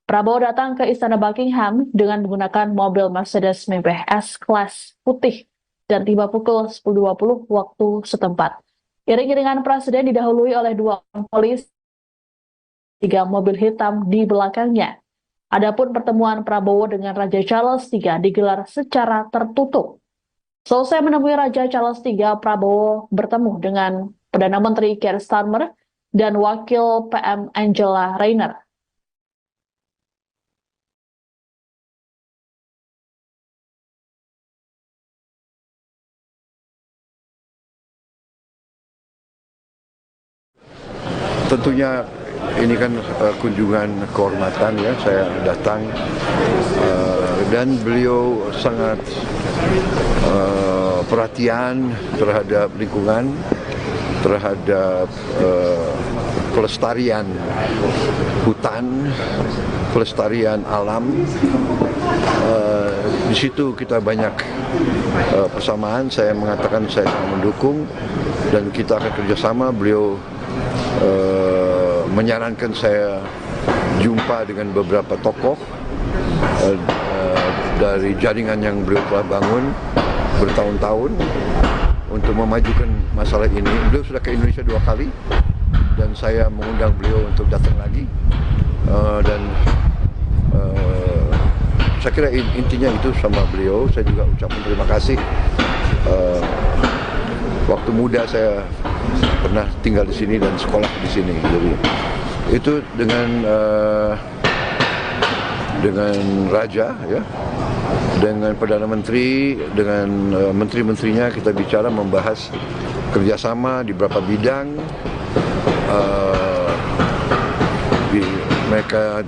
Prabowo datang ke Istana Buckingham dengan menggunakan mobil Mercedes mewah S-Class putih dan tiba pukul 10.20 waktu setempat. Iring-iringan Presiden didahului oleh 2 polisi 3 mobil hitam di belakangnya. Adapun pertemuan Prabowo dengan Raja Charles III digelar secara tertutup. Selesai menemui Raja Charles III, Prabowo bertemu dengan Perdana Menteri Keir Starmer dan Wakil PM Angela Rayner. Tentunya ini kan kunjungan kehormatan ya, saya datang dan beliau sangat perhatian terhadap lingkungan, terhadap pelestarian hutan, pelestarian alam. Di situ kita banyak persamaan. Saya mengatakan saya sangat mendukung dan kita akan kerjasama. Beliau menyarankan saya jumpa dengan beberapa tokoh dari jaringan yang beliau telah bangun bertahun-tahun untuk memajukan masalah ini. Beliau sudah ke Indonesia 2 kali dan saya mengundang beliau untuk datang lagi dan saya kira intinya itu sama beliau. Saya juga ucapkan terima kasih. Waktu muda saya pernah tinggal di sini dan sekolah di sini. Jadi itu dengan raja ya, dengan Perdana Menteri, dengan menteri-menterinya kita bicara membahas kerjasama di beberapa bidang. Mereka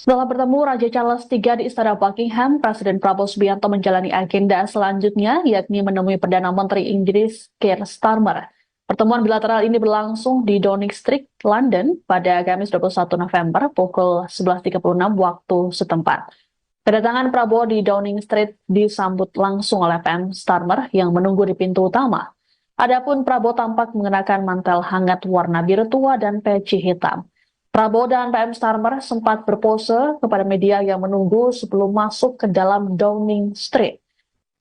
Setelah bertemu Raja Charles III di Istana Buckingham, Presiden Prabowo Subianto menjalani agenda selanjutnya, yakni menemui Perdana Menteri Inggris Keir Starmer. Pertemuan bilateral ini berlangsung di Downing Street, London, pada Kamis 21 November pukul 11.36 waktu setempat. Kedatangan Prabowo di Downing Street disambut langsung oleh PM Starmer yang menunggu di pintu utama. Adapun Prabowo tampak mengenakan mantel hangat warna biru tua dan peci hitam. Prabowo dan PM Starmer sempat berpose kepada media yang menunggu sebelum masuk ke dalam Downing Street.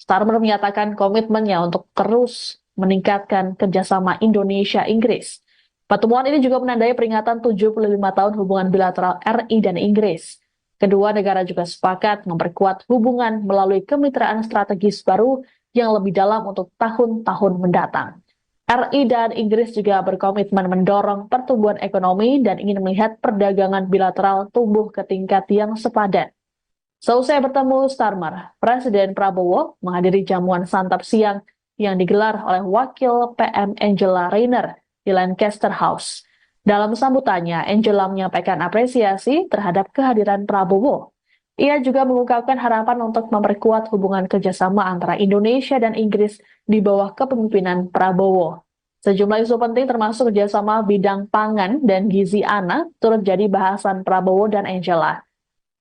Starmer menyatakan komitmennya untuk terus meningkatkan kerjasama Indonesia-Inggris. Pertemuan ini juga menandai peringatan 75 tahun hubungan bilateral RI dan Inggris. Kedua negara juga sepakat memperkuat hubungan melalui kemitraan strategis baru yang lebih dalam untuk tahun-tahun mendatang. RI dan Inggris juga berkomitmen mendorong pertumbuhan ekonomi dan ingin melihat perdagangan bilateral tumbuh ke tingkat yang sepadan. Seusai bertemu Starmer, Presiden Prabowo menghadiri jamuan santap siang yang digelar oleh Wakil PM Angela Rayner di Lancaster House. Dalam sambutannya, Angela menyampaikan apresiasi terhadap kehadiran Prabowo. Ia juga mengungkapkan harapan untuk memperkuat hubungan kerjasama antara Indonesia dan Inggris di bawah kepemimpinan Prabowo. Sejumlah isu penting termasuk kerjasama bidang pangan dan gizi anak turut jadi bahasan Prabowo dan Angela.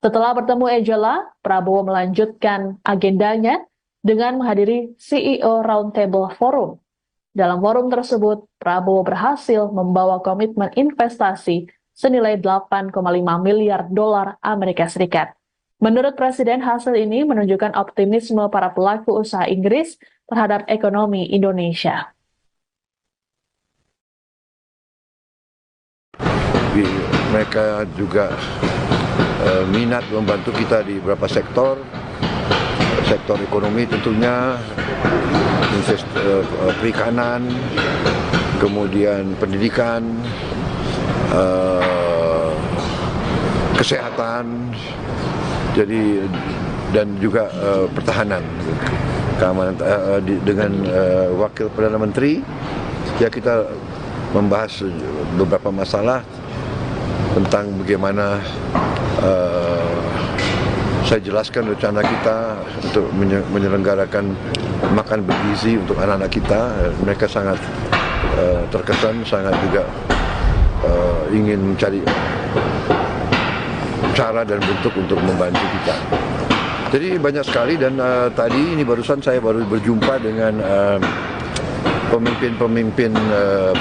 Setelah bertemu Angela, Prabowo melanjutkan agendanya dengan menghadiri CEO Roundtable Forum. Dalam forum tersebut, Prabowo berhasil membawa komitmen investasi senilai 8,5 miliar dolar Amerika Serikat. Menurut Presiden, hasil ini menunjukkan optimisme para pelaku usaha Inggris terhadap ekonomi Indonesia. Mereka juga minat membantu kita di beberapa sektor ekonomi tentunya, perikanan, kemudian pendidikan, kesehatan, jadi dan juga pertahanan, keamanan. Dengan Wakil Perdana Menteri, ya kita membahas beberapa masalah tentang bagaimana saya jelaskan rencana kita untuk menyelenggarakan makan bergizi untuk anak-anak kita. Mereka sangat terkesan, sangat juga ingin mencari cara dan bentuk untuk membantu kita. Jadi banyak sekali, dan tadi ini barusan saya baru berjumpa dengan pemimpin-pemimpin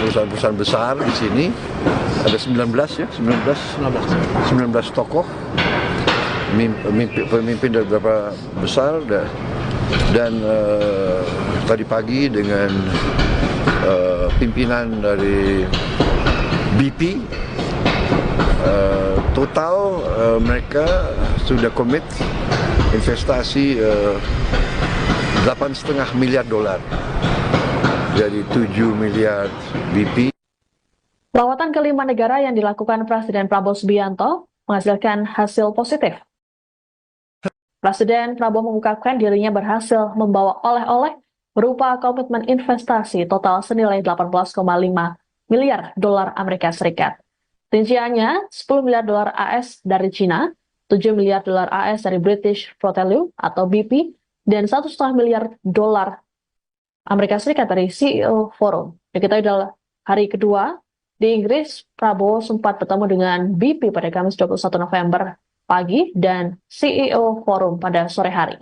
perusahaan-perusahaan besar di sini. Ada 19 tokoh, pemimpin dari beberapa besar, dan tadi pagi dengan pimpinan dari BP Total mereka sudah komit investasi 8,5 miliar dolar. Jadi 7 miliar BP. Lawatan ke 5 negara yang dilakukan Presiden Prabowo Subianto menghasilkan hasil positif. Presiden Prabowo mengungkapkan dirinya berhasil membawa oleh-oleh berupa komitmen investasi total senilai 18,5 miliar dolar Amerika Serikat. Rinciannya 10 miliar dolar AS dari Cina, 7 miliar dolar AS dari British Petroleum atau BP, dan 1,5 miliar dolar Amerika Serikat dari CEO Forum. Diketahui dalam hari kedua di Inggris, Prabowo sempat bertemu dengan BP pada Kamis 21 November pagi dan CEO Forum pada sore hari.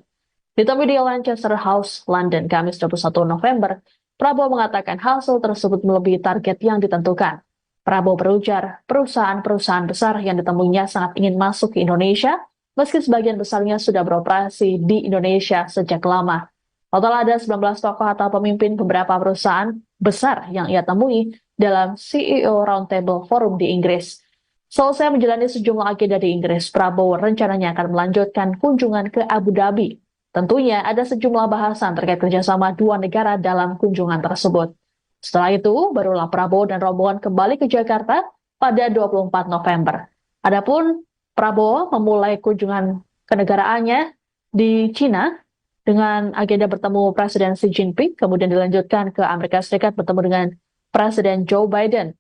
Ditemui di Lancaster House, London, Kamis 21 November, Prabowo mengatakan hasil tersebut melebihi target yang ditentukan. Prabowo berujar, perusahaan-perusahaan besar yang ditemuinya sangat ingin masuk ke Indonesia, meski sebagian besarnya sudah beroperasi di Indonesia sejak lama. Total ada 19 tokoh atau pemimpin beberapa perusahaan besar yang ia temui dalam CEO Roundtable Forum di Inggris. Selesai menjalani sejumlah agenda di Inggris, Prabowo rencananya akan melanjutkan kunjungan ke Abu Dhabi. Tentunya ada sejumlah bahasan terkait kerjasama dua negara dalam kunjungan tersebut. Setelah itu, barulah Prabowo dan rombongan kembali ke Jakarta pada 24 November. Adapun Prabowo memulai kunjungan kenegaraannya di Cina dengan agenda bertemu Presiden Xi Jinping, kemudian dilanjutkan ke Amerika Serikat bertemu dengan Presiden Joe Biden.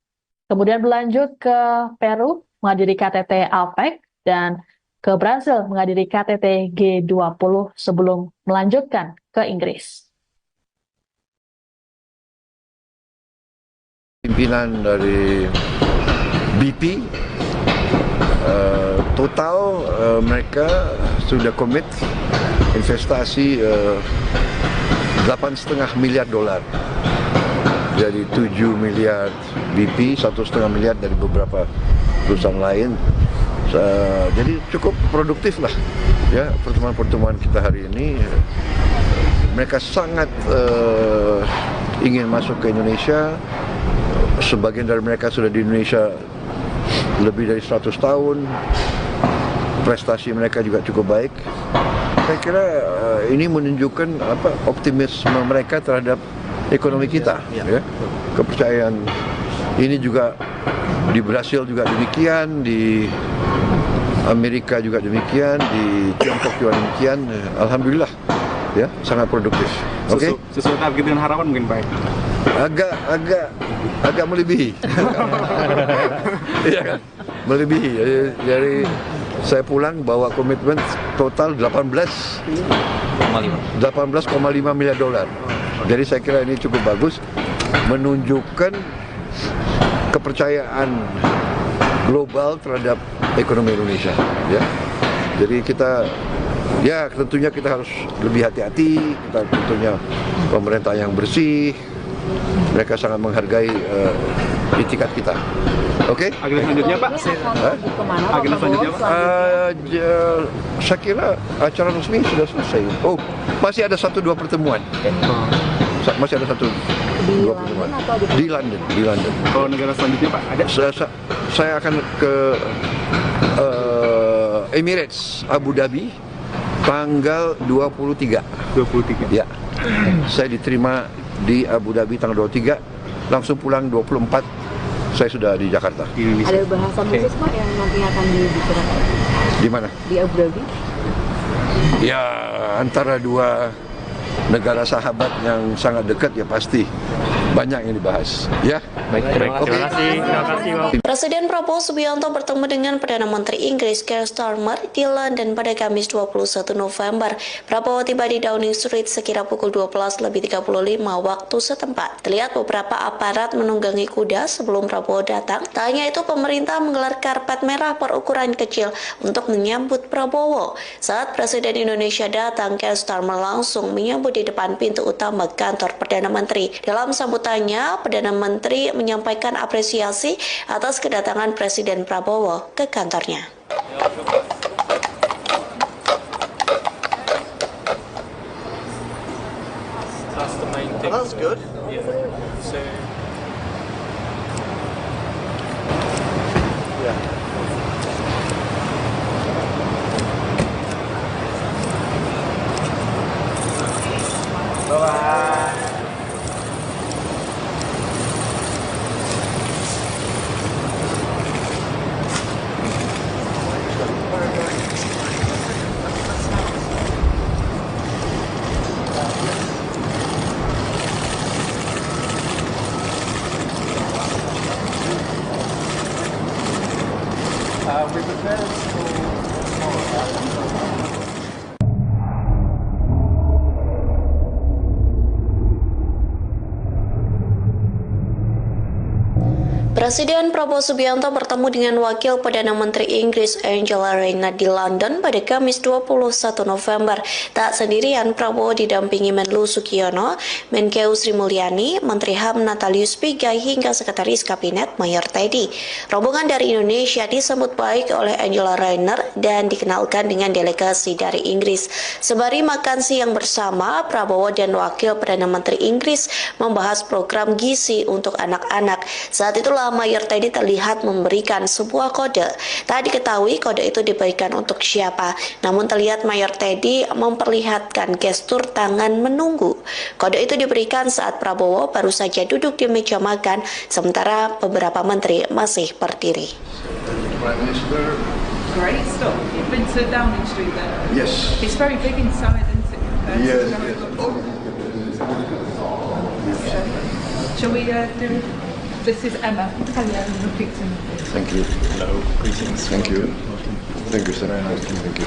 Kemudian berlanjut ke Peru menghadiri KTT APEC dan ke Brasil menghadiri KTT G20 sebelum melanjutkan ke Inggris. Pimpinan dari BP, total mereka sudah komit investasi 8,5 miliar dolar. Jadi 7 miliar BP, 1,5 miliar dari beberapa perusahaan lain. Jadi cukup produktif lah ya pertemuan-pertemuan kita hari ini. Mereka sangat ingin masuk ke Indonesia. Sebagian dari mereka sudah di Indonesia lebih dari 100 tahun. Prestasi mereka juga cukup baik. Saya kira ini menunjukkan optimisme mereka terhadap ekonomi kita, ya. Kepercayaan ini juga di Brasil juga demikian, di Amerika juga demikian, di Tiongkok juga demikian. Alhamdulillah, ya, sangat produktif. Oke. Sesuai target dengan harapan mungkin Pak. Agak melebihi. Iya kan? Melebihi. Dari saya pulang bawa komitmen total 18,5 miliar dolar. Jadi saya kira ini cukup bagus, menunjukkan kepercayaan global terhadap ekonomi Indonesia. Ya, jadi tentunya kita harus lebih hati-hati. Kita tentunya pemerintah yang bersih. Mereka sangat menghargai itikat kita. Oke? Agenda selanjutnya Pak? Agenda selanjutnya Pak? Saya kira acara resmi sudah selesai. Oh, masih ada 1-2 pertemuan. Masih ada 1-2 pertemuan. Di London. Kalau negara selanjutnya Pak, ada? Saya akan ke Emirates, Abu Dhabi, tanggal 23. 23? Ya. Saya diterima di Abu Dhabi tanggal 23, langsung pulang 24. Saya sudah di Jakarta. Ada bahasan khusus Pak yang nanti akan dibicarakan? Di mana? Di Abu Dhabi? Ya, antara dua negara sahabat yang sangat dekat ya pasti banyak yang dibahas. Ya, baik. Terima kasih. Presiden Prabowo Subianto bertemu dengan Perdana Menteri Inggris Keir Starmer di London pada Kamis 21 November. Prabowo tiba di Downing Street sekira pukul 12:35 waktu setempat. Terlihat beberapa aparat menunggangi kuda sebelum Prabowo datang. Tak hanya itu, pemerintah menggelar karpet merah berukuran kecil untuk menyambut Prabowo. Saat Presiden Indonesia datang, Keir Starmer langsung menyambut di depan pintu utama kantor Perdana Menteri. Dalam sambutannya, Perdana Menteri menyampaikan apresiasi atas kedatangan Presiden Prabowo ke kantornya. That's good. Yeah. Presiden Prabowo Subianto bertemu dengan Wakil Perdana Menteri Inggris Angela Rayner di London pada Kamis 21 November. Tak sendirian, Prabowo didampingi Menlu Sugiono, Menkeu Sri Mulyani, Menteri HAM Natalius Pigai hingga Sekretaris Kabinet Mayor Teddy. Rombongan dari Indonesia disambut baik oleh Angela Rayner dan dikenalkan dengan delegasi dari Inggris. Sembari makan siang bersama, Prabowo dan Wakil Perdana Menteri Inggris membahas program gizi untuk anak-anak. Saat itulah Mayor Teddy terlihat memberikan sebuah kode. Tak diketahui kode itu diberikan untuk siapa, namun terlihat Mayor Teddy memperlihatkan gestur tangan menunggu. Kode itu diberikan saat Prabowo baru saja duduk di meja makan, sementara beberapa menteri masih berdiri. Great stuff. You've been to Downing Street then? Yes. It's very big inside, isn't it? Yes. Shall we do... This is Emma. Hello, looking to me. Thank you. Hello. Greetings. Thank you. Thank you, sir. Thank you.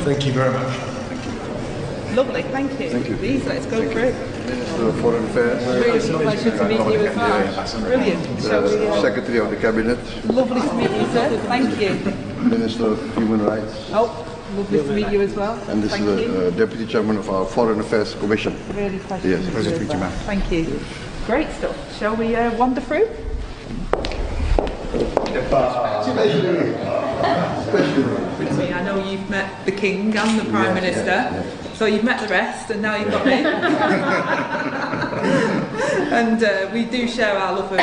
Thank you very much. Lovely, thank you. Thank you. Please, let's go through. Minister of Foreign Affairs. Really pleasure to meet you as well. Brilliant. Shall we, Secretary of the Cabinet. lovely to meet you, sir. Thank you. Minister of Human Rights. Oh, lovely to meet you as well. And this Thank is you. the Deputy Chairman of our Foreign Affairs Commission. Really pleasure Yes, to pleasure meet to you meet as you, well. Thank you. Great stuff. Shall we wander through? I know you've met the King and the Prime Minister, so you've met the rest, and now you've got me. And we do share our love of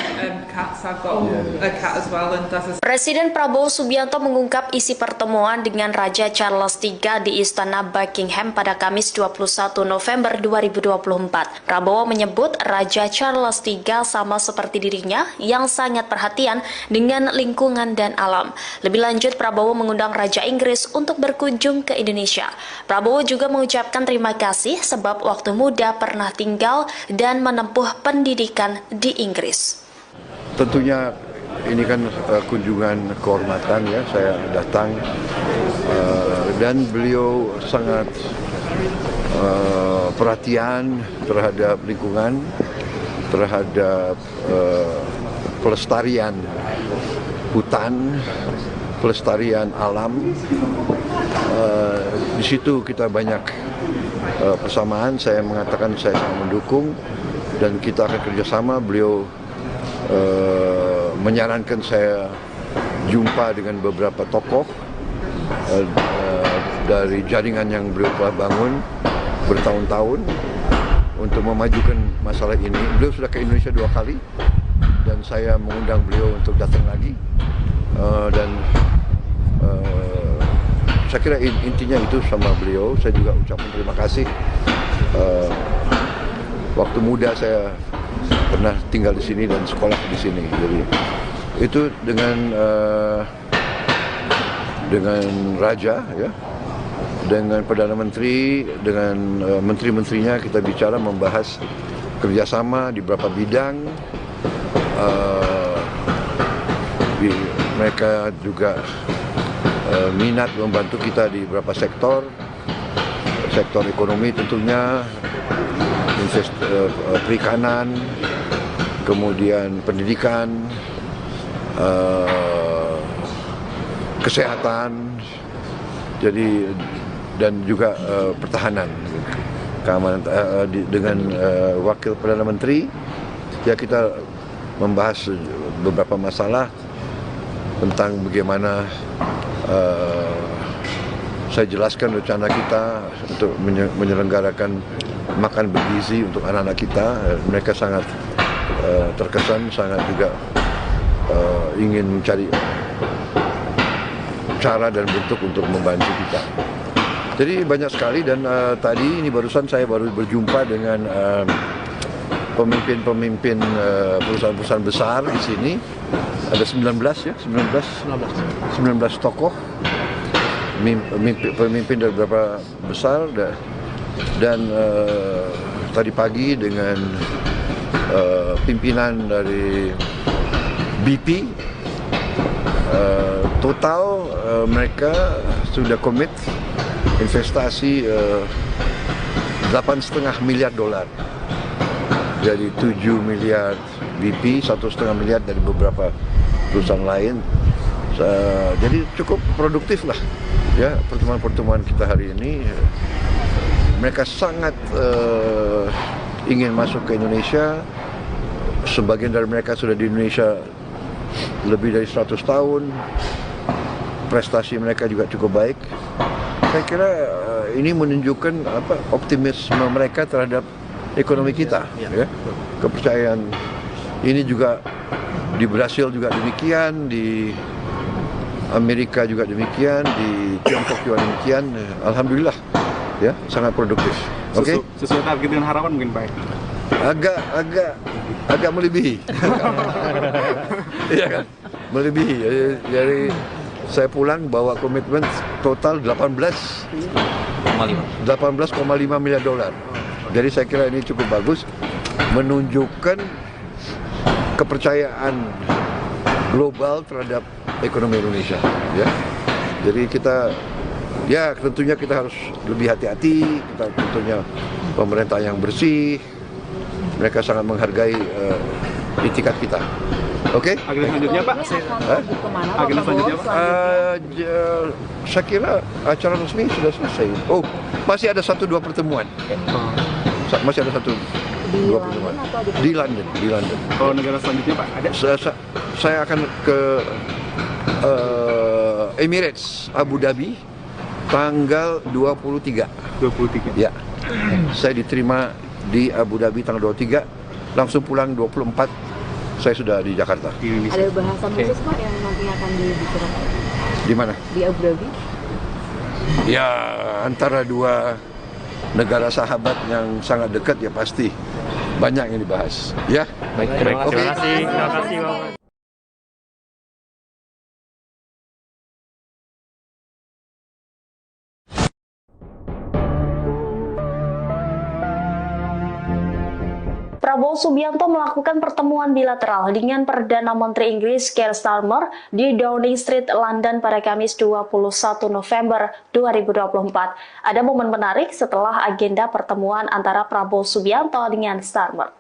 cats. I've got a cat as well, and as a... Presiden Prabowo Subianto mengungkap isi pertemuan dengan Raja Charles III di Istana Buckingham pada Kamis 21 November 2024. Prabowo menyebut Raja Charles III sama seperti dirinya yang sangat perhatian dengan lingkungan dan alam. Lebih lanjut, Prabowo mengundang Raja Inggris untuk berkunjung ke Indonesia. Prabowo juga mengucapkan terima kasih sebab waktu muda pernah tinggal dan menempuh pendidikan di Inggris. Tentunya ini kan kunjungan kehormatan ya, saya datang dan beliau sangat perhatian terhadap lingkungan, terhadap pelestarian hutan, pelestarian alam. Di situ kita banyak persamaan. Saya mengatakan saya sangat mendukung dan kita akan kerjasama. Beliau menyarankan saya jumpa dengan beberapa tokoh dari jaringan yang beliau telah bangun bertahun-tahun untuk memajukan masalah ini. Beliau sudah ke Indonesia 2 kali dan saya mengundang beliau untuk datang lagi, dan saya kira intinya itu sama beliau. Saya juga ucapkan terima kasih. Waktu muda saya pernah tinggal di sini dan sekolah di sini. Jadi itu dengan raja ya, dengan Perdana Menteri, dengan menteri-menterinya kita bicara membahas kerjasama di beberapa bidang. Mereka juga minat membantu kita di beberapa sektor ekonomi tentunya, perikanan, kemudian pendidikan, kesehatan, jadi dan juga pertahanan, keamanan. Dengan Wakil Perdana Menteri ya kita membahas beberapa masalah tentang bagaimana saya jelaskan rencana kita untuk menyelenggarakan makan bergizi untuk anak-anak kita. Mereka sangat terkesan, sangat juga ingin mencari cara dan bentuk untuk membantu kita. Jadi banyak sekali, dan tadi ini barusan saya baru berjumpa dengan pemimpin-pemimpin perusahaan-perusahaan besar di sini. Ada 19 tokoh, pemimpin dari beberapa besar, dan tadi pagi dengan pimpinan dari BP. Total mereka sudah komit investasi 8,5 miliar dolar. Jadi 7 miliar BP, 1,5 miliar dari beberapa perusahaan lain. Jadi cukup produktif lah ya pertemuan-pertemuan kita hari ini. Mereka sangat ingin masuk ke Indonesia. Sebagian dari mereka sudah di Indonesia lebih dari 100 tahun. Prestasi mereka juga cukup baik. Saya kira ini menunjukkan optimisme mereka terhadap ekonomi kita. Ya. Kepercayaan ini juga di Brasil juga demikian, di Amerika juga demikian, di Tiongkok juga demikian. Alhamdulillah, ya sangat produktif. Oke. Sesuai target dengan harapan mungkin Pak. Agak melebihi. Iya kan? Melebihi. Jadi saya pulang bawa komitmen total 18,5 miliar dolar. Jadi saya kira ini cukup bagus, menunjukkan kepercayaan global terhadap ekonomi Indonesia. Ya, jadi tentunya kita harus lebih hati-hati. Kita tentunya pemerintah yang bersih. Mereka sangat menghargai itikat kita. Oke? Agenda selanjutnya Pak? Agenda selanjutnya Pak? Saya kira acara resmi sudah selesai. Oh, masih ada 1-2 pertemuan. Masih ada 1-2 pertemuan. Di London. Oh, negara selanjutnya Pak? Ada? Saya akan ke Emirates, Abu Dhabi, tanggal 23. 23? Ya. Saya diterima di Abu Dhabi tanggal 23, langsung pulang 24. Saya sudah di Jakarta. Ada bahasan khusus Pak yang nanti akan dibicarakan? Di mana? Di Abu Dhabi? Ya, antara dua negara sahabat yang sangat dekat ya pasti banyak yang dibahas. Ya. Baik, terima kasih. Terima kasih, Bapak. Prabowo Subianto melakukan pertemuan bilateral dengan Perdana Menteri Inggris Keir Starmer di Downing Street, London pada Kamis 21 November 2024. Ada momen menarik setelah agenda pertemuan antara Prabowo Subianto dengan Starmer.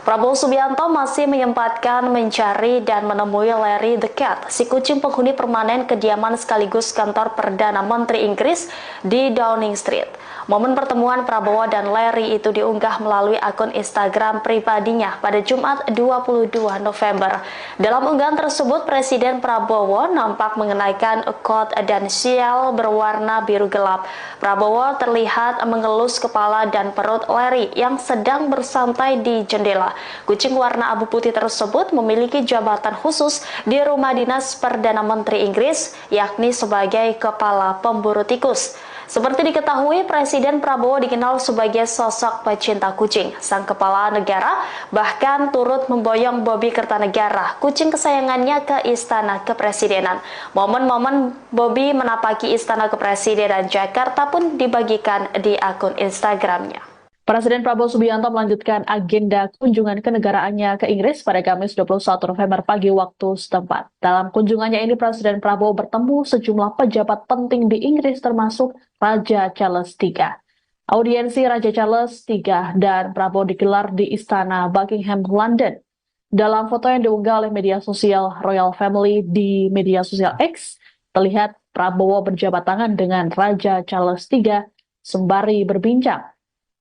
Prabowo Subianto masih menyempatkan mencari dan menemui Larry the Cat, si kucing penghuni permanen kediaman sekaligus kantor Perdana Menteri Inggris di Downing Street. Momen pertemuan Prabowo dan Larry itu diunggah melalui akun Instagram pribadinya pada Jumat 22 November. Dalam unggahan tersebut, Presiden Prabowo nampak mengenakan coat dan sial berwarna biru gelap. Prabowo terlihat mengelus kepala dan perut Larry yang sedang bersantai di jendela. Kucing warna abu putih tersebut memiliki jabatan khusus di rumah dinas Perdana Menteri Inggris, yakni sebagai kepala pemburu tikus. Seperti diketahui, Presiden Prabowo dikenal sebagai sosok pecinta kucing. Sang kepala negara bahkan turut memboyong Bobby Kertanegara, kucing kesayangannya, ke Istana Kepresidenan. Momen-momen Bobby menapaki Istana Kepresidenan Jakarta pun dibagikan di akun Instagramnya. Presiden Prabowo Subianto melanjutkan agenda kunjungan kenegaraannya ke Inggris pada Kamis 21 November pagi waktu setempat. Dalam kunjungannya ini, Presiden Prabowo bertemu sejumlah pejabat penting di Inggris termasuk Raja Charles III. Audiensi Raja Charles III dan Prabowo digelar di Istana Buckingham, London. Dalam foto yang diunggah oleh media sosial Royal Family di media sosial X, terlihat Prabowo berjabat tangan dengan Raja Charles III sembari berbincang.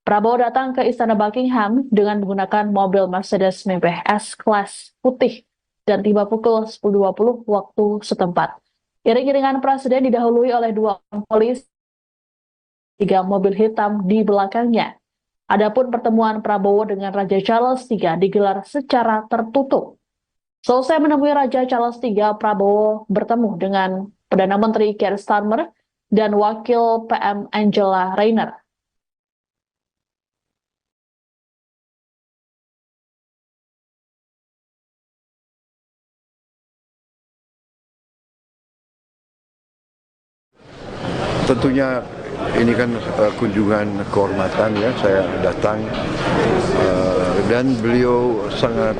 Prabowo datang ke Istana Buckingham dengan menggunakan mobil Mercedes mewah S-Class putih dan tiba pukul 10.20 waktu setempat. Iring-iringan Presiden didahului oleh 2 polisi, 3 mobil hitam di belakangnya. Adapun pertemuan Prabowo dengan Raja Charles III digelar secara tertutup. Selesai menemui Raja Charles III, Prabowo bertemu dengan Perdana Menteri Keir Starmer dan Wakil PM Angela Rayner. Tentunya ini kan kunjungan kehormatan ya, saya datang dan beliau sangat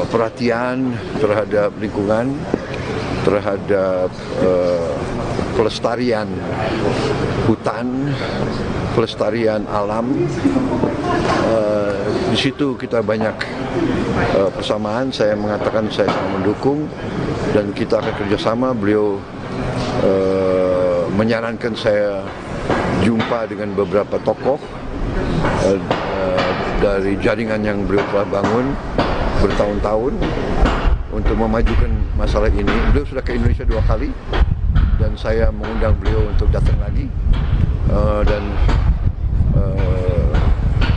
perhatian terhadap lingkungan, terhadap pelestarian hutan, pelestarian alam. Di situ kita banyak persamaan. Saya mengatakan saya sangat mendukung dan kita akan kerjasama. Beliau menyarankan saya jumpa dengan beberapa tokoh dari jaringan yang beliau telah bangun bertahun-tahun untuk memajukan masalah ini. Beliau sudah ke Indonesia 2 kali dan saya mengundang beliau untuk datang lagi dan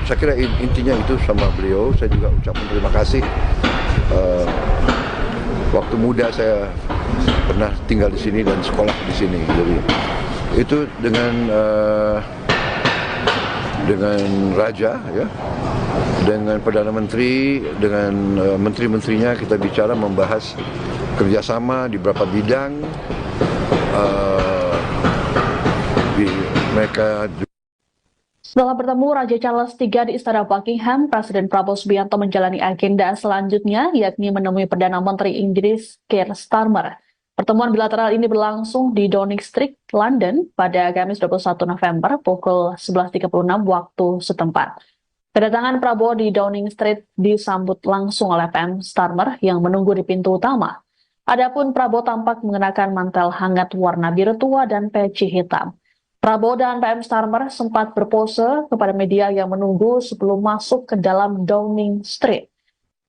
saya kira intinya itu sama beliau. Saya juga ucapkan terima kasih. Waktu muda saya pernah tinggal di sini dan sekolah di sini. Jadi itu dengan Raja, ya, dengan Perdana Menteri, dengan menteri-menterinya kita bicara membahas kerjasama di beberapa bidang. Mereka Setelah bertemu Raja Charles III di Istana Buckingham, Presiden Prabowo Subianto menjalani agenda selanjutnya, yakni menemui Perdana Menteri Inggris Keir Starmer. Pertemuan bilateral ini berlangsung di Downing Street, London, pada Kamis 21 November pukul 11.36 waktu setempat. Kedatangan Prabowo di Downing Street disambut langsung oleh PM Starmer yang menunggu di pintu utama. Adapun Prabowo tampak mengenakan mantel hangat warna biru tua dan peci hitam. Prabowo dan PM Starmer sempat berpose kepada media yang menunggu sebelum masuk ke dalam Downing Street.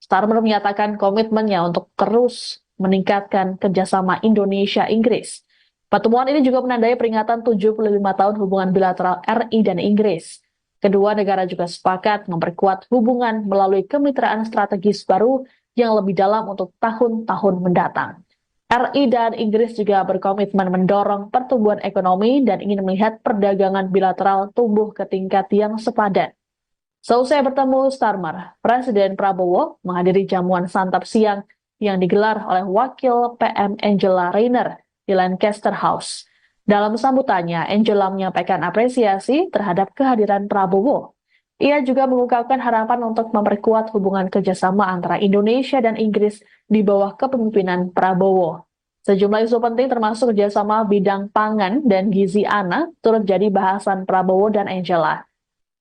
Starmer menyatakan komitmennya untuk terus meningkatkan kerjasama Indonesia-Inggris. Pertemuan ini juga menandai peringatan 75 tahun hubungan bilateral RI dan Inggris. Kedua negara juga sepakat memperkuat hubungan melalui kemitraan strategis baru yang lebih dalam untuk tahun-tahun mendatang. RI dan Inggris juga berkomitmen mendorong pertumbuhan ekonomi dan ingin melihat perdagangan bilateral tumbuh ke tingkat yang sepadan. Seusai bertemu Starmer, Presiden Prabowo menghadiri jamuan santap siang yang digelar oleh Wakil PM Angela Rayner di Lancaster House. Dalam sambutannya, Angela menyampaikan apresiasi terhadap kehadiran Prabowo. Ia juga mengungkapkan harapan untuk memperkuat hubungan kerjasama antara Indonesia dan Inggris di bawah kepemimpinan Prabowo. Sejumlah isu penting termasuk kerjasama bidang pangan dan gizi anak turut jadi bahasan Prabowo dan Angela.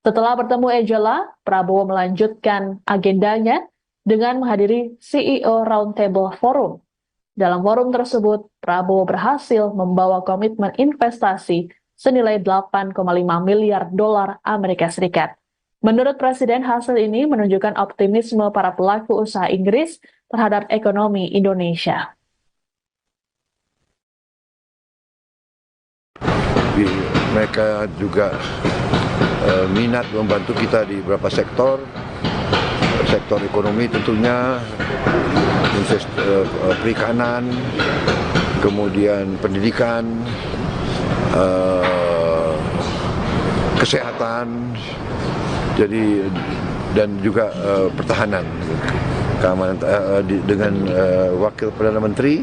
Setelah bertemu Angela, Prabowo melanjutkan agendanya dengan menghadiri CEO Roundtable Forum. Dalam forum tersebut, Prabowo berhasil membawa komitmen investasi senilai 8,5 miliar dolar Amerika Serikat. Menurut Presiden, hasil ini menunjukkan optimisme para pelaku usaha Inggris terhadap ekonomi Indonesia. Mereka juga minat membantu kita di beberapa sektor ekonomi tentunya, perikanan, kemudian pendidikan, kesehatan, jadi dan juga pertahanan, keamanan. Dengan Wakil Perdana Menteri,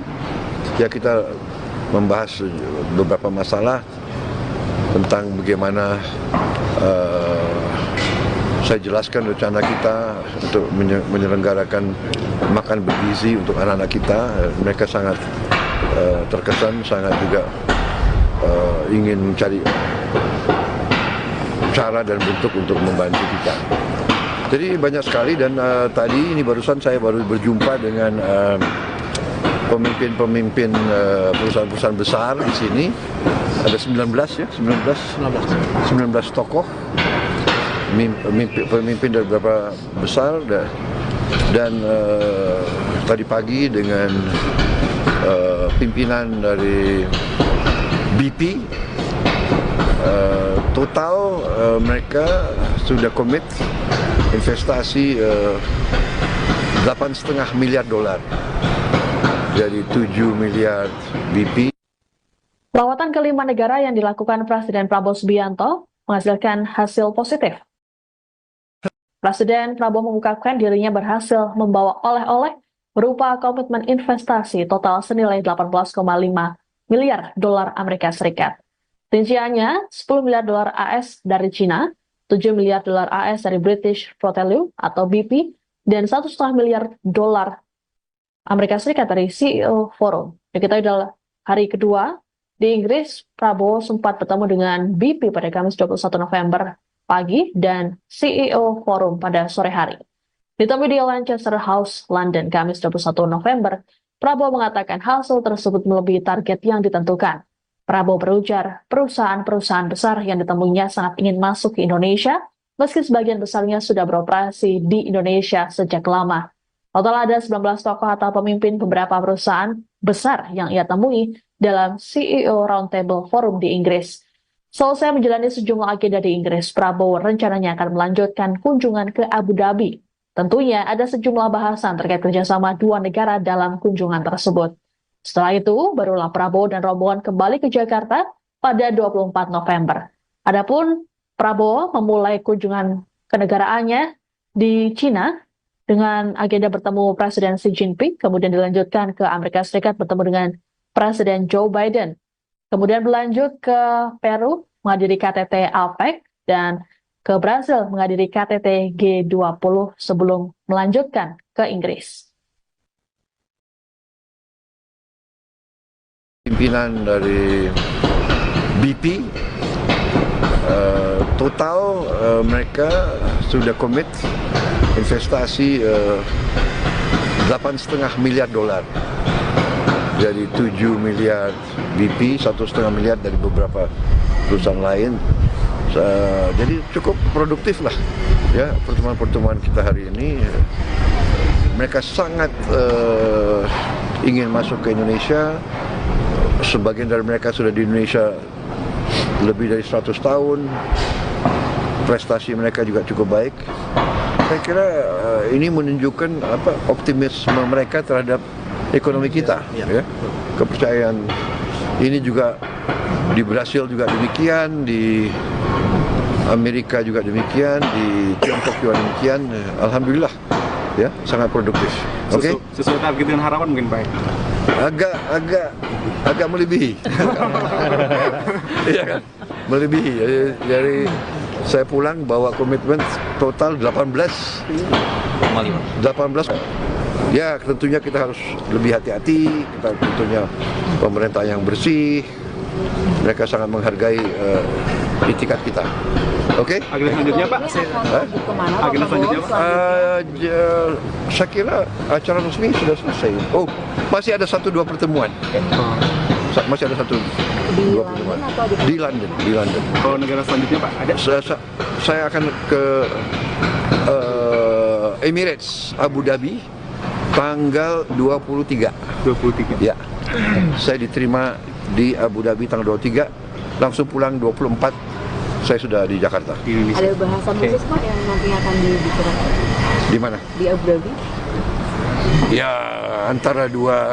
ya kita membahas beberapa masalah tentang bagaimana saya jelaskan rencana kita untuk menyelenggarakan makan bergizi untuk anak-anak kita. Mereka sangat terkesan, sangat juga ingin mencari cara dan bentuk untuk membantu kita. Jadi banyak sekali, dan tadi ini barusan saya baru berjumpa dengan pemimpin perusahaan-perusahaan besar di sini. Ada 19 tokoh, pemimpin dari beberapa besar, dan tadi pagi dengan pimpinan dari BP. Total mereka sudah komit investasi 8,5 miliar dolar, jadi 7 miliar BP. Lawatan kelima negara yang dilakukan Presiden Prabowo Subianto menghasilkan hasil positif. Presiden Prabowo mengungkapkan dirinya berhasil membawa oleh-oleh berupa komitmen investasi total senilai 18,5 miliar dolar Amerika Serikat. Rinciannya 10 miliar dolar AS dari Cina, 7 miliar dolar AS dari British Petroleum atau BP, dan 1,5 miliar dolar Amerika Serikat dari CEO Forum. Diketahui dalam hari kedua di Inggris, Prabowo sempat bertemu dengan BP pada Kamis 21 November pagi dan CEO Forum pada sore hari. Ditemui di Lancaster House, London, Kamis 21 November, Prabowo mengatakan hasil tersebut melebihi target yang ditentukan. Prabowo berujar, perusahaan-perusahaan besar yang ditemuinya sangat ingin masuk ke Indonesia, meski sebagian besarnya sudah beroperasi di Indonesia sejak lama. Total ada 19 tokoh atau pemimpin beberapa perusahaan besar yang ia temui dalam CEO Roundtable Forum di Inggris. Selesai menjalani sejumlah agenda di Inggris, Prabowo rencananya akan melanjutkan kunjungan ke Abu Dhabi. Tentunya ada sejumlah bahasan terkait kerjasama dua negara dalam kunjungan tersebut. Setelah itu, barulah Prabowo dan rombongan kembali ke Jakarta pada 24 November. Adapun Prabowo memulai kunjungan kenegaraannya di Cina dengan agenda bertemu Presiden Xi Jinping, kemudian dilanjutkan ke Amerika Serikat bertemu dengan Presiden Joe Biden. Kemudian berlanjut ke Peru menghadiri KTT APEC dan ke Brasil menghadiri KTT G20 sebelum melanjutkan ke Inggris. Pimpinan dari BP total mereka sudah komit investasi 8,5 miliar dolar. Jadi 7 miliar BP, 1,5 miliar dari beberapa perusahaan lain. Jadi cukup produktif lah ya pertemuan-pertemuan kita hari ini. Mereka sangat ingin masuk ke Indonesia. Sebagian dari mereka sudah di Indonesia lebih dari 100 tahun. Prestasi mereka juga cukup baik. Saya kira ini menunjukkan optimisme mereka terhadap ekonomi kita. Ya. Kepercayaan ini juga di Brasil juga demikian, di Amerika juga demikian, di Tiongkok juga demikian. Alhamdulillah, ya sangat produktif. Oke. Sesuai target dengan harapan mungkin Pak. Agak melebihi. Iya kan? Melebihi. Dari saya pulang bawa komitmen total 18. Ya tentunya kita harus lebih hati-hati. Kita tentunya pemerintah yang bersih. Mereka sangat menghargai itikat kita. Oke? Agenda selanjutnya Pak? Agenda selanjutnya Pak? Saya kira acara resmi sudah selesai. Oh, masih ada 1-2 pertemuan. Masih ada 1-2 pertemuan. Di London. Kalau negara selanjutnya Pak, ada? Saya akan ke Emirates, Abu Dhabi, tanggal 23. 23? Ya. Saya diterima di Abu Dhabi tanggal 23, langsung pulang 24. Saya sudah di Jakarta. Di Indonesia. Ada bahasan khusus Pak yang nanti akan dibicarakan? Di mana? Di Abu Dhabi? Ya, antara dua.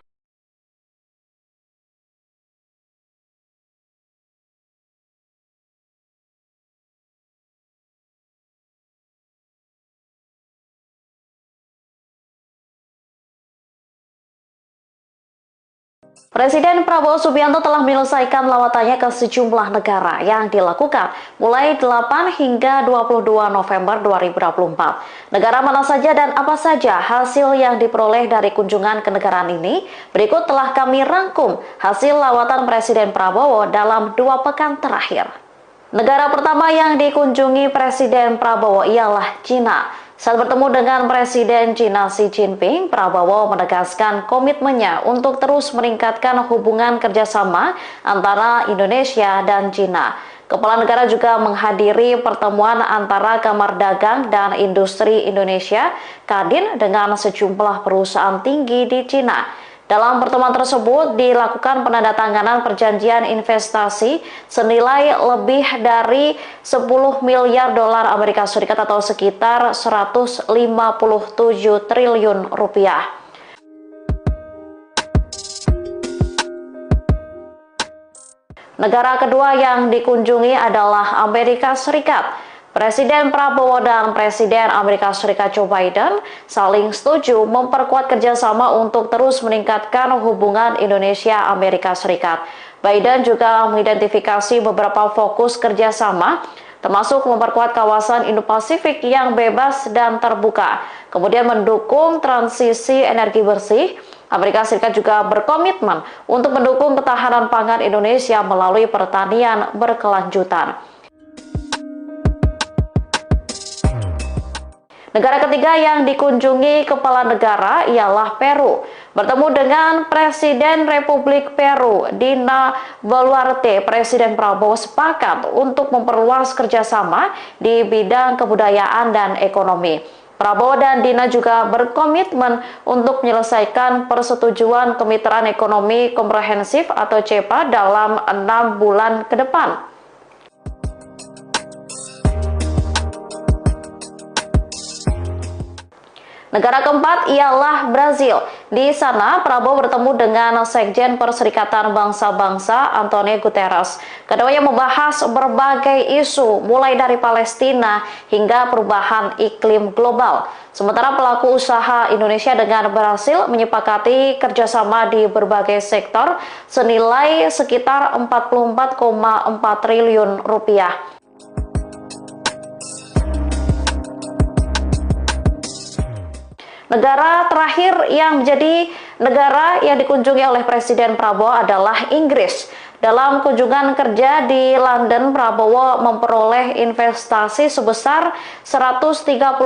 Presiden Prabowo Subianto telah menyelesaikan lawatannya ke sejumlah negara yang dilakukan mulai 8 hingga 22 November 2024. Negara mana saja dan apa saja hasil yang diperoleh dari kunjungan kenegaraan ini? Berikut telah kami rangkum hasil lawatan Presiden Prabowo dalam 2 pekan terakhir. Negara pertama yang dikunjungi Presiden Prabowo ialah Cina. Saat bertemu dengan Presiden Cina Xi Jinping, Prabowo menegaskan komitmennya untuk terus meningkatkan hubungan kerjasama antara Indonesia dan Cina. Kepala negara juga menghadiri pertemuan antara Kamar Dagang dan Industri Indonesia, Kadin, dengan sejumlah perusahaan tinggi di Cina. Dalam pertemuan tersebut dilakukan penandatanganan perjanjian investasi senilai lebih dari 10 miliar dolar Amerika Serikat atau sekitar 157 triliun rupiah. Negara kedua yang dikunjungi adalah Amerika Serikat. Presiden Prabowo dan Presiden Amerika Serikat Joe Biden saling setuju memperkuat kerjasama untuk terus meningkatkan hubungan Indonesia-Amerika Serikat. Biden juga mengidentifikasi beberapa fokus kerjasama, termasuk memperkuat kawasan Indo-Pasifik yang bebas dan terbuka, kemudian mendukung transisi energi bersih. Amerika Serikat juga berkomitmen untuk mendukung ketahanan pangan Indonesia melalui pertanian berkelanjutan. Negara ketiga yang dikunjungi kepala negara ialah Peru. Bertemu dengan Presiden Republik Peru, Dina Boluarte, Presiden Prabowo sepakat untuk memperluas kerjasama di bidang kebudayaan dan ekonomi. Prabowo dan Dina juga berkomitmen untuk menyelesaikan persetujuan Kemitraan Ekonomi Komprehensif atau CEPA dalam 6 bulan ke depan. Negara keempat ialah Brazil. Di sana, Prabowo bertemu dengan Sekjen Perserikatan Bangsa-Bangsa, Antonio Guterres. Keduanya membahas berbagai isu, mulai dari Palestina hingga perubahan iklim global. Sementara pelaku usaha Indonesia dengan Brasil menyepakati kerjasama di berbagai sektor senilai sekitar 44,4 triliun rupiah. Negara terakhir yang menjadi negara yang dikunjungi oleh Presiden Prabowo adalah Inggris. Dalam kunjungan kerja di London, Prabowo memperoleh investasi sebesar 135,3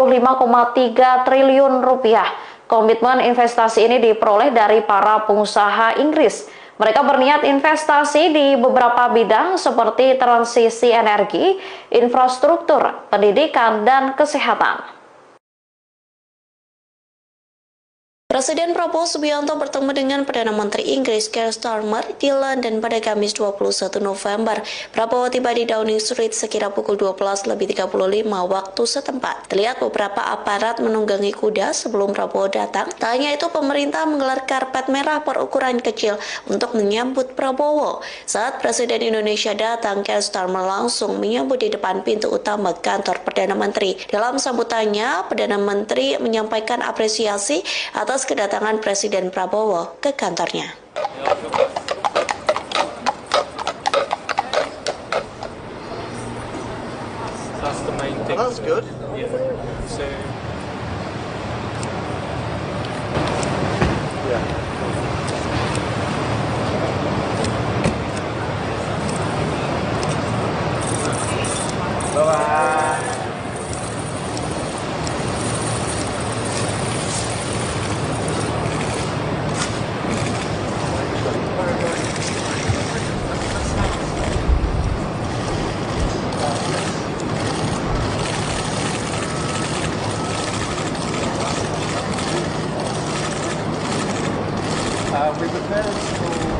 triliun rupiah. Komitmen investasi ini diperoleh dari para pengusaha Inggris. Mereka berniat investasi di beberapa bidang seperti transisi energi, infrastruktur, pendidikan, dan kesehatan. Presiden Prabowo Subianto bertemu dengan Perdana Menteri Inggris Keir Starmer di London pada Kamis 21 November. Prabowo tiba di Downing Street sekira pukul 12:35 waktu setempat. Terlihat beberapa aparat menunggangi kuda sebelum Prabowo datang. Tak hanya itu, pemerintah menggelar karpet merah berukuran kecil untuk menyambut Prabowo. Saat Presiden Indonesia datang, Keir Starmer langsung menyambut di depan pintu utama kantor Perdana Menteri. Dalam sambutannya, Perdana Menteri menyampaikan apresiasi atas kedatangan Presiden Prabowo ke kantornya. That's the main thing. That's good. Yeah. So. Yeah. Bye-bye. We prepared for tomorrow.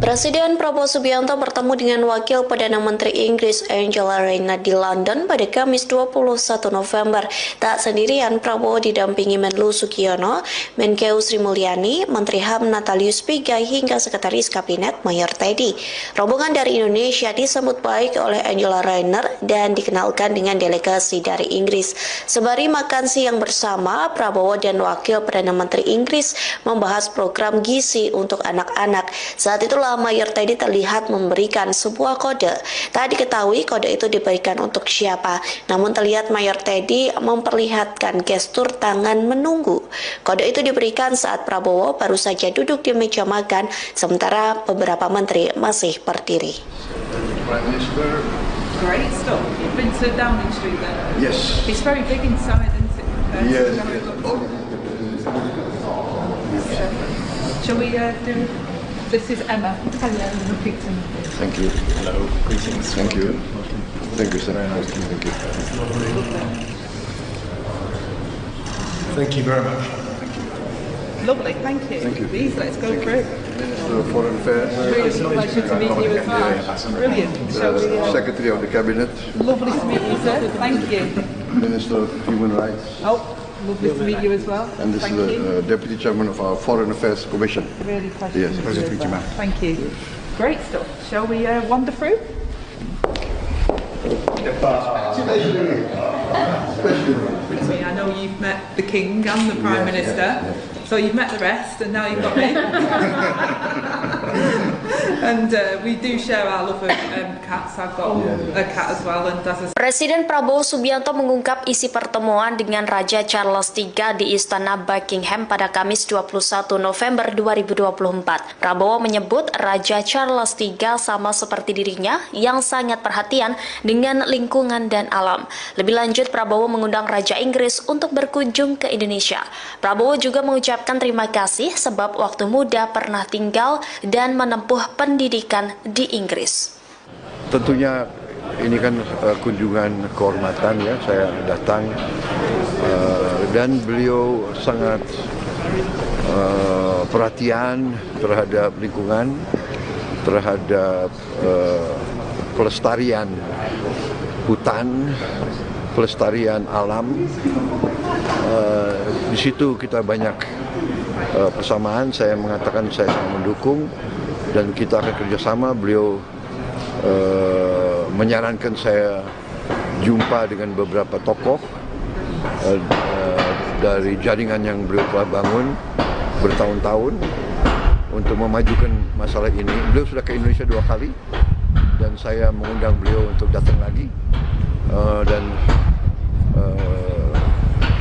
Presiden Prabowo Subianto bertemu dengan Wakil Perdana Menteri Inggris Angela Rayner di London pada Kamis 21 November. Tak sendirian, Prabowo didampingi Menlu Sugiono, Menkeu Sri Mulyani, Menteri HAM Natalius Pigai hingga Sekretaris Kabinet Mayor Teddy. Rombongan dari Indonesia disambut baik oleh Angela Rayner dan dikenalkan dengan delegasi dari Inggris. Sembari makan siang bersama, Prabowo dan Wakil Perdana Menteri Inggris membahas program gizi untuk anak-anak. Saat itulah Mayor Teddy terlihat memberikan sebuah kode. Tak diketahui kode itu diberikan untuk siapa, namun terlihat Mayor Teddy memperlihatkan gestur tangan menunggu. Kode itu diberikan saat Prabowo baru saja duduk di meja makan, sementara beberapa menteri masih berdiri. Prime Minister. Great stuff. You've been to Downing Street then? Yes. It's very big inside, isn't it? Yes. Shall we do... This is Emma. Hello, Peter. Thank you. Hello. Greetings. Thank you. Thank you, sir. Thank you. Thank you very much. Lovely, thank you. Thank you. Please, let's go through. Minister of Foreign Affairs. Really pleasure to meet you as well. Brilliant. Shall we, Secretary of the Cabinet. lovely to meet you, sir. Thank you. Minister of Human Rights. Oh, lovely to meet you as well. And this Thank is you. the Deputy Chairman of our Foreign Affairs Commission. Really pleasure Yes, to pleasure meet you as to meet you, well. ma'am. Thank you. Great stuff. Shall we wander through? I know you've met the King and the Prime Minister, so you've met the rest, and now you've got me. And we do share our love of cats. I've got a cat as well, and that's a... Presiden Prabowo Subianto mengungkap isi pertemuan dengan Raja Charles III di Istana Buckingham pada Kamis 21 November 2024. Prabowo menyebut Raja Charles III sama seperti dirinya yang sangat perhatian dengan lingkungan dan alam. Lebih lanjut, Prabowo mengundang Raja Inggris untuk berkunjung ke Indonesia. Prabowo juga mengucapkan terima kasih sebab waktu muda pernah tinggal dan menempuh pendidikan di Inggris. Tentunya ini kan kunjungan kehormatan ya, saya datang dan beliau sangat perhatian terhadap lingkungan, terhadap pelestarian hutan, pelestarian alam. Di situ kita banyak persamaan. Saya mengatakan saya sangat mendukung dan kita akan kerjasama. Beliau menyarankan saya jumpa dengan beberapa tokoh dari jaringan yang beliau telah bangun bertahun-tahun untuk memajukan masalah ini. Beliau sudah ke Indonesia 2 kali dan saya mengundang beliau untuk datang lagi dan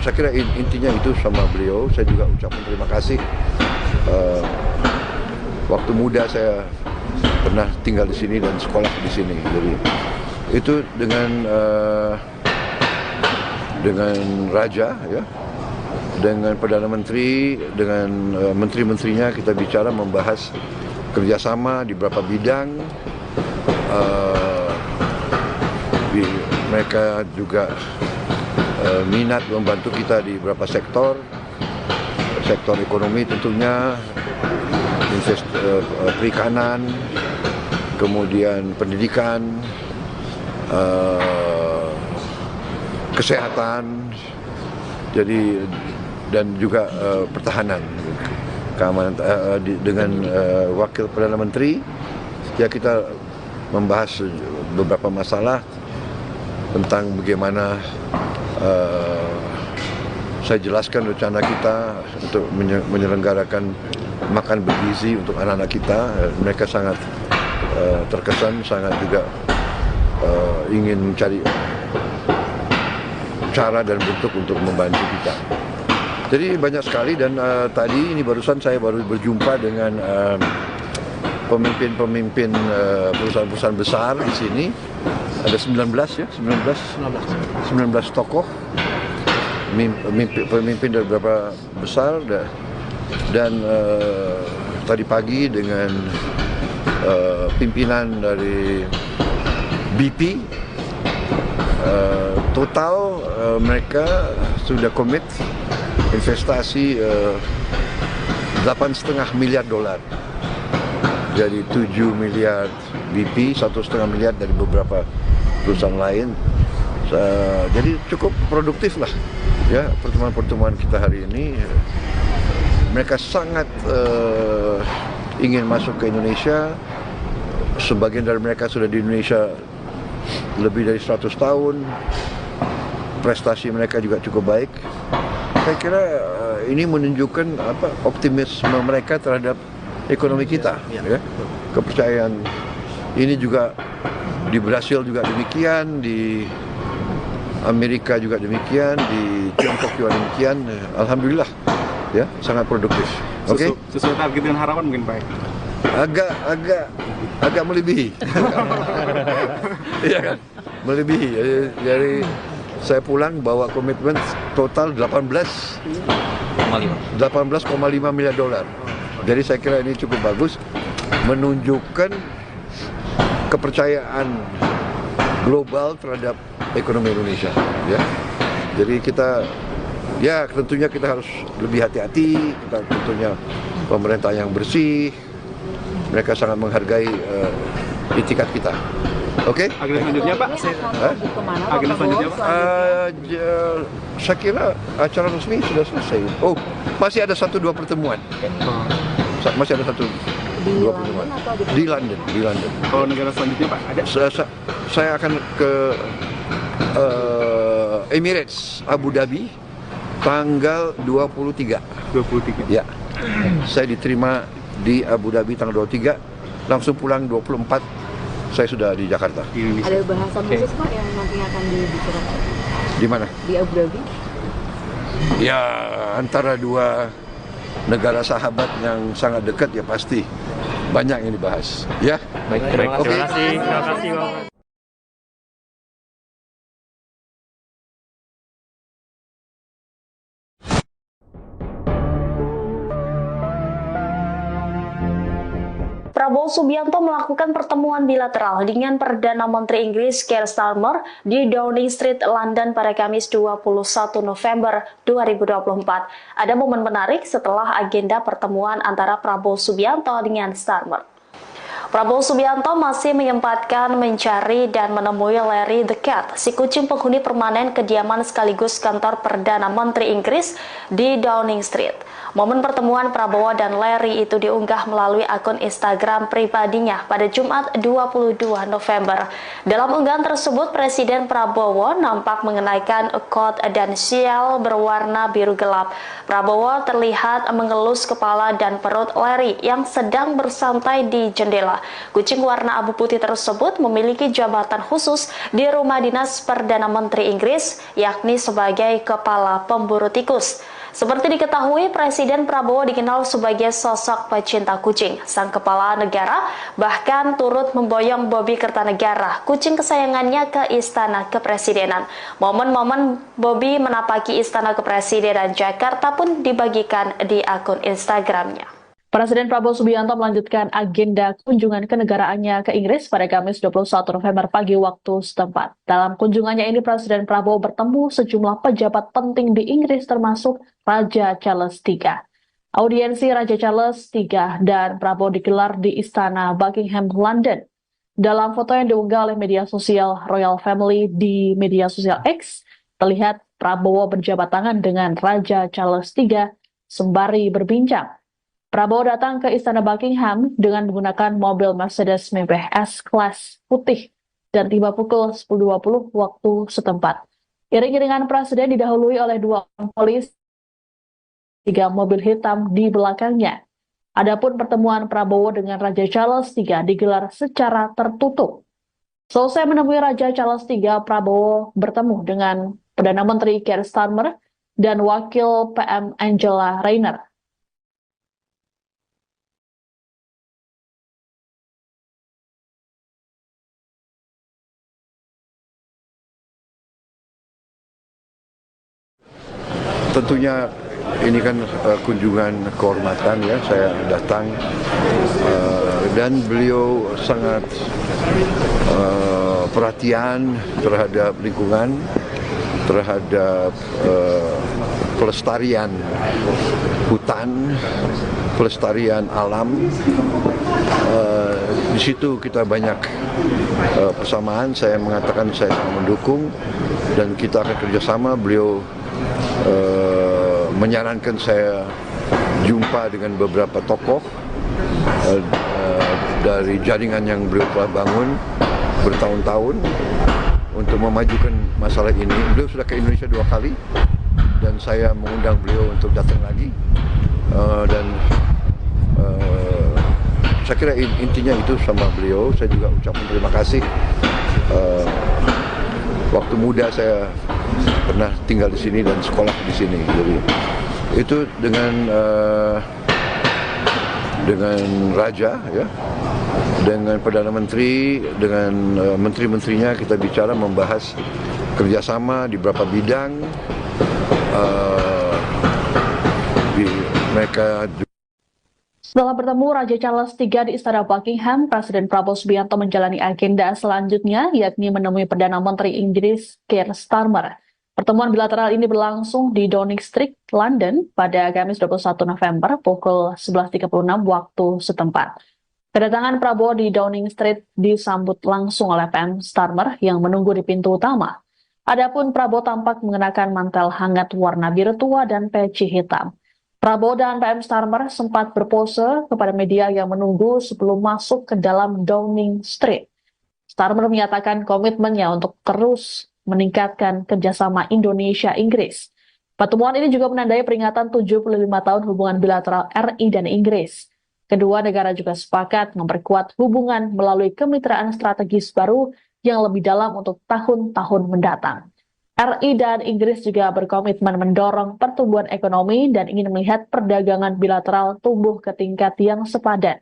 saya kira intinya itu sama beliau. Saya juga ucapkan terima kasih. Waktu muda saya pernah tinggal di sini dan sekolah di sini. Jadi itu dengan raja ya, dengan perdana menteri, dengan menteri-menterinya kita bicara membahas kerjasama di beberapa bidang. Mereka juga minat membantu kita di beberapa sektor ekonomi tentunya, perikanan, kemudian pendidikan, kesehatan, jadi dan juga pertahanan, keamanan. Dengan wakil perdana menteri, ya kita membahas beberapa masalah tentang bagaimana saya jelaskan rencana kita untuk menyelenggarakan makan bergizi untuk anak-anak kita. Mereka sangat terkesan, sangat juga ingin mencari cara dan bentuk untuk membantu kita. Jadi banyak sekali dan tadi ini barusan saya baru berjumpa dengan pemimpin-pemimpin perusahaan-perusahaan besar di sini. Ada 19 tokoh, pemimpin dari beberapa besar dan tadi pagi dengan pimpinan dari BP, total mereka sudah komit investasi $8,5 miliar. Jadi 7 miliar BP, 1,5 miliar dari beberapa perusahaan lain. Jadi cukup produktif lah ya pertemuan-pertemuan kita hari ini. Mereka sangat ingin masuk ke Indonesia. Sebagian dari mereka sudah di Indonesia lebih dari 100 tahun. Prestasi mereka juga cukup baik. Saya kira ini menunjukkan optimisme mereka terhadap ekonomi kita, ya. Kepercayaan ini juga di Brasil juga demikian, di Amerika juga demikian, di Tiongkok juga demikian. Alhamdulillah, ya sangat produktif. Oke. Sesuai target dengan harapan mungkin Pak? Agak melebihi. Iya kan, melebihi. Jadi saya pulang bawa komitmen total 18,5 miliar dolar. Jadi saya kira ini cukup bagus, menunjukkan kepercayaan global terhadap ekonomi Indonesia. Ya, jadi kita, ya tentunya kita harus lebih hati-hati. Kita tentunya pemerintah yang bersih, mereka sangat menghargai itikat kita. Oke? Agenda selanjutnya Pak? Agenda selanjutnya Pak? Saya kira acara resmi sudah selesai. Oh, masih ada 1-2 pertemuan. Masih ada 1 Di 25. London atau Di London, di London. Kalau negara selanjutnya Pak, ada? Saya akan ke Emirates, Abu Dhabi, tanggal 23. 23. Ya, saya diterima di Abu Dhabi tanggal 23, langsung pulang 24, saya sudah di Jakarta. Di Indonesia. ada bahasan khusus Pak yang nantinya akan dibicarakan Di mana? di Abu Dhabi? Ya, antara dua negara sahabat yang sangat dekat ya pasti banyak yang dibahas. Ya, Baik, terima kasih. Terima kasih, Bapak. Prabowo Subianto melakukan pertemuan bilateral dengan Perdana Menteri Inggris Keir Starmer di Downing Street, London pada Kamis 21 November 2024. Ada momen menarik setelah agenda pertemuan antara Prabowo Subianto dengan Starmer. Prabowo Subianto masih menyempatkan mencari dan menemui Larry the Cat, si kucing penghuni permanen kediaman sekaligus kantor Perdana Menteri Inggris di Downing Street. Momen pertemuan Prabowo dan Larry itu diunggah melalui akun Instagram pribadinya pada Jumat 22 November. Dalam unggahan tersebut, Presiden Prabowo nampak mengenakan coat dan sial berwarna biru gelap. Prabowo terlihat mengelus kepala dan perut Larry yang sedang bersantai di jendela. Kucing warna abu putih tersebut memiliki jabatan khusus di rumah dinas Perdana Menteri Inggris, yakni sebagai kepala pemburu tikus. Seperti diketahui, Presiden Prabowo dikenal sebagai sosok pecinta kucing. Sang kepala negara bahkan turut memboyong Bobby Kertanegara, kucing kesayangannya, ke Istana Kepresidenan. Momen-momen Bobby menapaki Istana Kepresidenan Jakarta pun dibagikan di akun Instagramnya. Presiden Prabowo Subianto melanjutkan agenda kunjungan kenegaraannya ke Inggris pada Kamis 21 November pagi waktu setempat. Dalam kunjungannya ini, Presiden Prabowo bertemu sejumlah pejabat penting di Inggris termasuk Raja Charles III. Audiensi Raja Charles III dan Prabowo digelar di Istana Buckingham, London. Dalam foto yang diunggah oleh media sosial Royal Family di media sosial X, terlihat Prabowo berjabat tangan dengan Raja Charles III sembari berbincang. Prabowo datang ke Istana Buckingham dengan menggunakan mobil Mercedes mewah S-Class putih dan tiba pukul 10.20 waktu setempat. Iring-iringan Presiden didahului oleh 2 polisi, 3 mobil hitam di belakangnya. Adapun pertemuan Prabowo dengan Raja Charles III digelar secara tertutup. Selesai menemui Raja Charles III, Prabowo bertemu dengan Perdana Menteri Keir Starmer dan Wakil PM Angela Rayner. Tentunya ini kan kunjungan kehormatan ya, saya datang dan beliau sangat perhatian terhadap lingkungan, terhadap pelestarian hutan, pelestarian alam. Di situ kita banyak persamaan. Saya mengatakan saya mendukung dan kita akan kerjasama. Beliau menyarankan saya jumpa dengan beberapa tokoh dari jaringan yang beliau telah bangun bertahun-tahun untuk memajukan masalah ini. Beliau sudah ke Indonesia 2 kali dan saya mengundang beliau untuk datang lagi, dan saya kira intinya itu sama beliau. Saya juga ucapkan terima kasih. Waktu muda saya pernah tinggal di sini dan sekolah di sini. Jadi itu dengan Raja ya, dengan Perdana Menteri, dengan menteri-menterinya kita bicara membahas kerjasama di beberapa bidang. Mereka. Setelah bertemu Raja Charles III di Istana Buckingham, Presiden Prabowo Subianto menjalani agenda selanjutnya, yakni menemui Perdana Menteri Inggris Keir Starmer. Pertemuan bilateral ini berlangsung di Downing Street, London pada Kamis 21 November pukul 11.36 waktu setempat. Kedatangan Prabowo di Downing Street disambut langsung oleh PM Starmer yang menunggu di pintu utama. Adapun Prabowo tampak mengenakan mantel hangat warna biru tua dan peci hitam. Prabowo dan PM Starmer sempat berpose kepada media yang menunggu sebelum masuk ke dalam Downing Street. Starmer menyatakan komitmennya untuk terus meningkatkan kerjasama Indonesia-Inggris. Pertemuan ini juga menandai peringatan 75 tahun hubungan bilateral RI dan Inggris. Kedua negara juga sepakat memperkuat hubungan melalui kemitraan strategis baru yang lebih dalam untuk tahun-tahun mendatang. RI dan Inggris juga berkomitmen mendorong pertumbuhan ekonomi dan ingin melihat perdagangan bilateral tumbuh ke tingkat yang sepadan.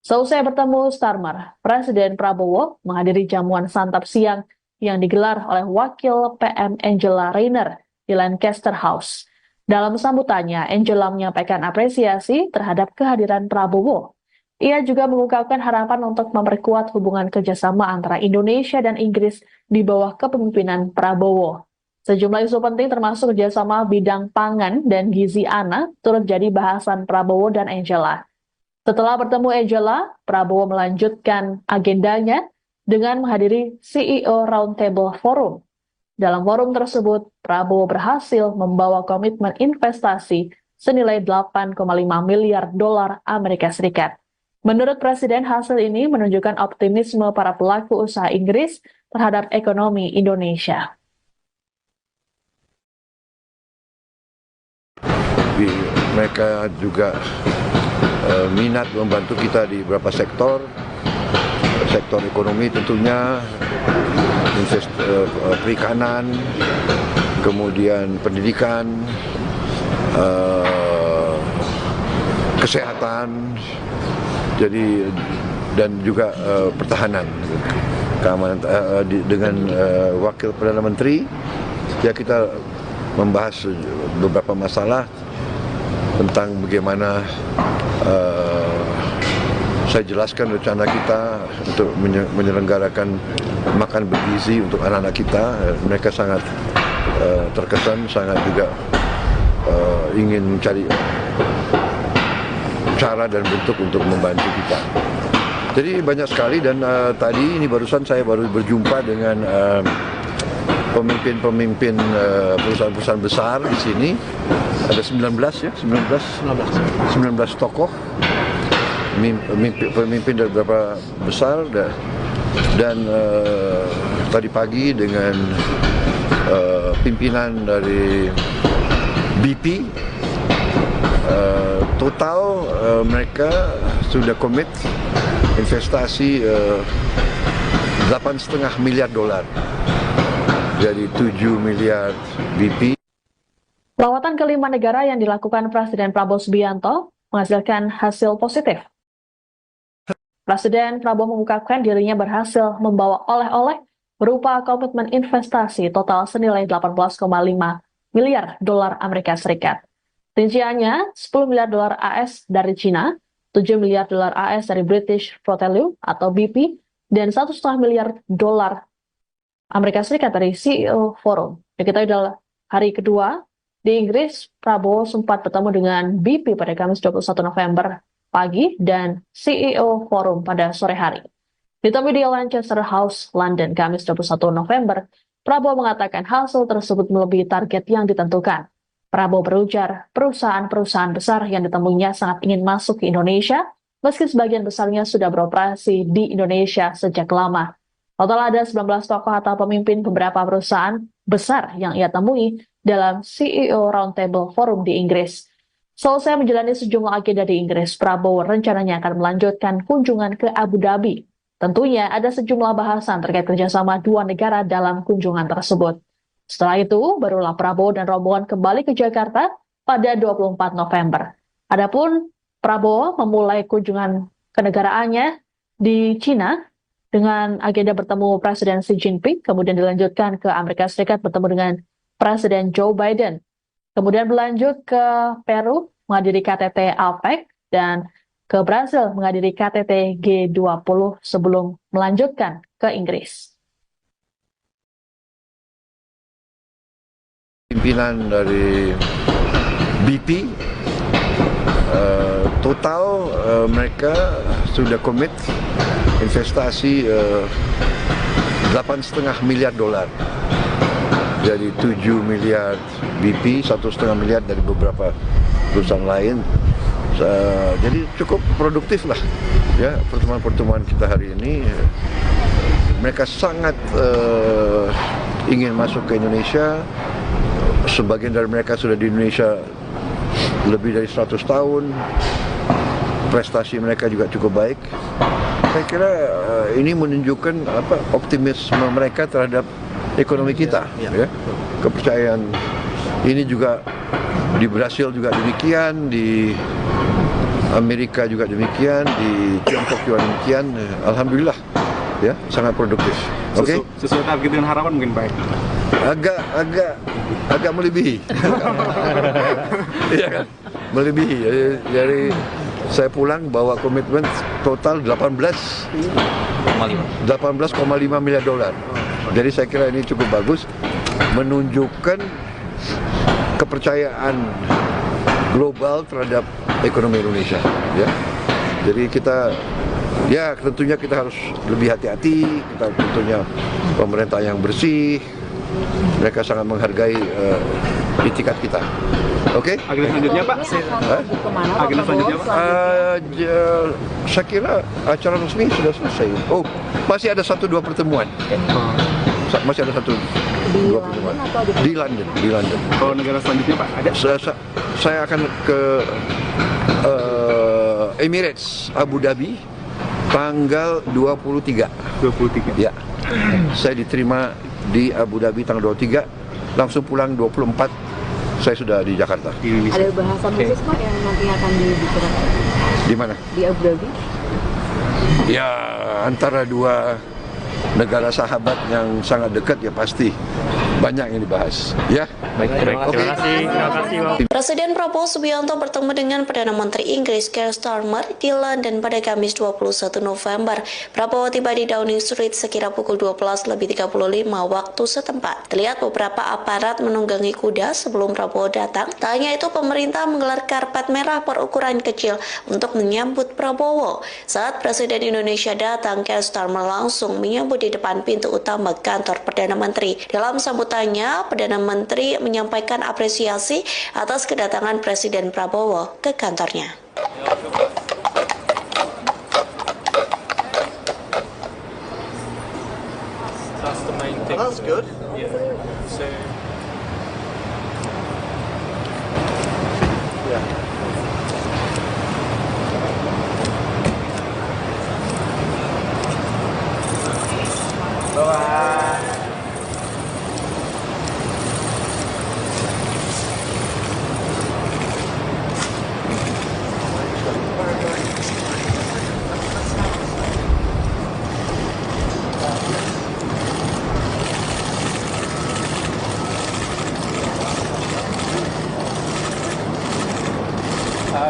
Seusai bertemu Starmer, Presiden Prabowo menghadiri jamuan santap siang yang digelar oleh Wakil PM Angela Rayner di Lancaster House. Dalam sambutannya, Angela menyampaikan apresiasi terhadap kehadiran Prabowo. Ia juga mengungkapkan harapan untuk memperkuat hubungan kerjasama antara Indonesia dan Inggris di bawah kepemimpinan Prabowo. Sejumlah isu penting termasuk kerjasama bidang pangan dan gizi anak turut jadi bahasan Prabowo dan Angela. Setelah bertemu Angela, Prabowo melanjutkan agendanya dengan menghadiri CEO Roundtable Forum. Dalam forum tersebut, Prabowo berhasil membawa komitmen investasi senilai 8,5 miliar dolar Amerika Serikat. Menurut Presiden, hasil ini menunjukkan optimisme para pelaku usaha Inggris terhadap ekonomi Indonesia. Mereka juga minat membantu kita di beberapa sektor ekonomi tentunya, perikanan, kemudian pendidikan, kesehatan, jadi dan juga pertahanan, keamanan. Dengan Wakil Perdana Menteri, ya kita membahas beberapa masalah tentang bagaimana saya jelaskan rencana kita untuk menyelenggarakan makan bergizi untuk anak-anak kita. Mereka sangat terkesan, sangat juga ingin mencari cara dan bentuk untuk membantu kita. Jadi banyak sekali, dan tadi ini barusan saya baru berjumpa dengan pemimpin perusahaan-perusahaan besar di sini. Ada 19 tokoh, pemimpin dari beberapa besar, dan tadi pagi dengan pimpinan dari BP. Total mereka sudah komit investasi 8,5 miliar dolar, jadi 7 miliar BP. Lawatan ke 5 negara yang dilakukan Presiden Prabowo Subianto menghasilkan hasil positif. Presiden Prabowo mengungkapkan dirinya berhasil membawa oleh-oleh berupa komitmen investasi total senilai 18,5 miliar dolar Amerika Serikat. Rinciannya 10 miliar dolar AS dari China, 7 miliar dolar AS dari British Petroleum atau BP, dan 1,5 miliar dolar Amerika Serikat dari CEO Forum. Diketahui dalam hari kedua di Inggris, Prabowo sempat bertemu dengan BP pada Kamis 21 November pagi dan CEO Forum pada sore hari. Ditemui di Lancaster House, London, Kamis 21 November, Prabowo mengatakan hasil tersebut melebihi target yang ditentukan. Prabowo berujar, perusahaan-perusahaan besar yang ditemuinya sangat ingin masuk ke Indonesia, meski sebagian besarnya sudah beroperasi di Indonesia sejak lama. Total ada 19 tokoh atau pemimpin beberapa perusahaan besar yang ia temui dalam CEO Roundtable Forum di Inggris. Selesai menjalani sejumlah agenda di Inggris, Prabowo rencananya akan melanjutkan kunjungan ke Abu Dhabi. Tentunya ada sejumlah bahasan terkait kerjasama dua negara dalam kunjungan tersebut. Setelah itu, barulah Prabowo dan rombongan kembali ke Jakarta pada 24 November. Adapun Prabowo memulai kunjungan kenegaraannya di China dengan agenda bertemu Presiden Xi Jinping, kemudian dilanjutkan ke Amerika Serikat bertemu dengan Presiden Joe Biden. Kemudian berlanjut ke Peru menghadiri KTT APEC dan ke Brasil menghadiri KTT G20 sebelum melanjutkan ke Inggris. Pimpinan dari BP, total mereka sudah komit investasi 8,5 miliar dolar. Jadi 7 miliar BP, 1,5 miliar dari beberapa perusahaan lain. Jadi cukup produktif lah ya pertemuan-pertemuan kita hari ini. Mereka sangat ingin masuk ke Indonesia. Sebagian dari mereka sudah di Indonesia lebih dari 100 tahun. Prestasi mereka juga cukup baik. Saya kira ini menunjukkan optimisme mereka terhadap ekonomi kita. Ya. Kepercayaan ini juga di Brasil juga demikian, di Amerika juga demikian, di Tiongkok juga demikian. Alhamdulillah, ya sangat produktif. Oke. Sesuai target dengan harapan mungkin baik. Agak melebihi. Iya kan? Melebihi. Jadi saya pulang bawa komitmen total 18,5 miliar dolar. Jadi saya kira ini cukup bagus, menunjukkan kepercayaan global terhadap ekonomi Indonesia. Ya, jadi tentunya kita harus lebih hati-hati. Kita tentunya pemerintah yang bersih. Mereka sangat menghargai itikat kita. Oke? Agenda selanjutnya Pak? Agenda selanjutnya Pak? Saya kira acara resmi sudah selesai. Oh, masih ada 1-2 pertemuan. Masih ada 1-2 pertemuan. Di London. Kalau negara selanjutnya Pak, ada? Saya akan ke Emirates, Abu Dhabi, tanggal 23. 23? Ya. Saya diterima di Abu Dhabi tanggal 23, langsung pulang 24. Saya sudah di Jakarta. Ada bahasan khusus Pak yang nanti akan dibicarakan? Di mana? Di Abu Dhabi. Ya, antara dua negara sahabat yang sangat dekat ya pasti banyak yang dibahas. Ya. Baik, terima kasih. Presiden Prabowo Subianto bertemu dengan Perdana Menteri Inggris Keir Starmer di London pada Kamis 21 November. Prabowo tiba di Downing Street sekira pukul 12:35 waktu setempat. Terlihat beberapa aparat menunggangi kuda sebelum Prabowo datang. Tak hanya itu, pemerintah menggelar karpet merah berukuran kecil untuk menyambut Prabowo. Saat Presiden Indonesia datang, Keir Starmer langsung menyambut di depan pintu utama kantor Perdana Menteri. Dalam sambutannya, Perdana Menteri menyampaikan apresiasi atas kedatangan Presiden Prabowo ke kantornya. That's the main thing. That's good. Yeah. So.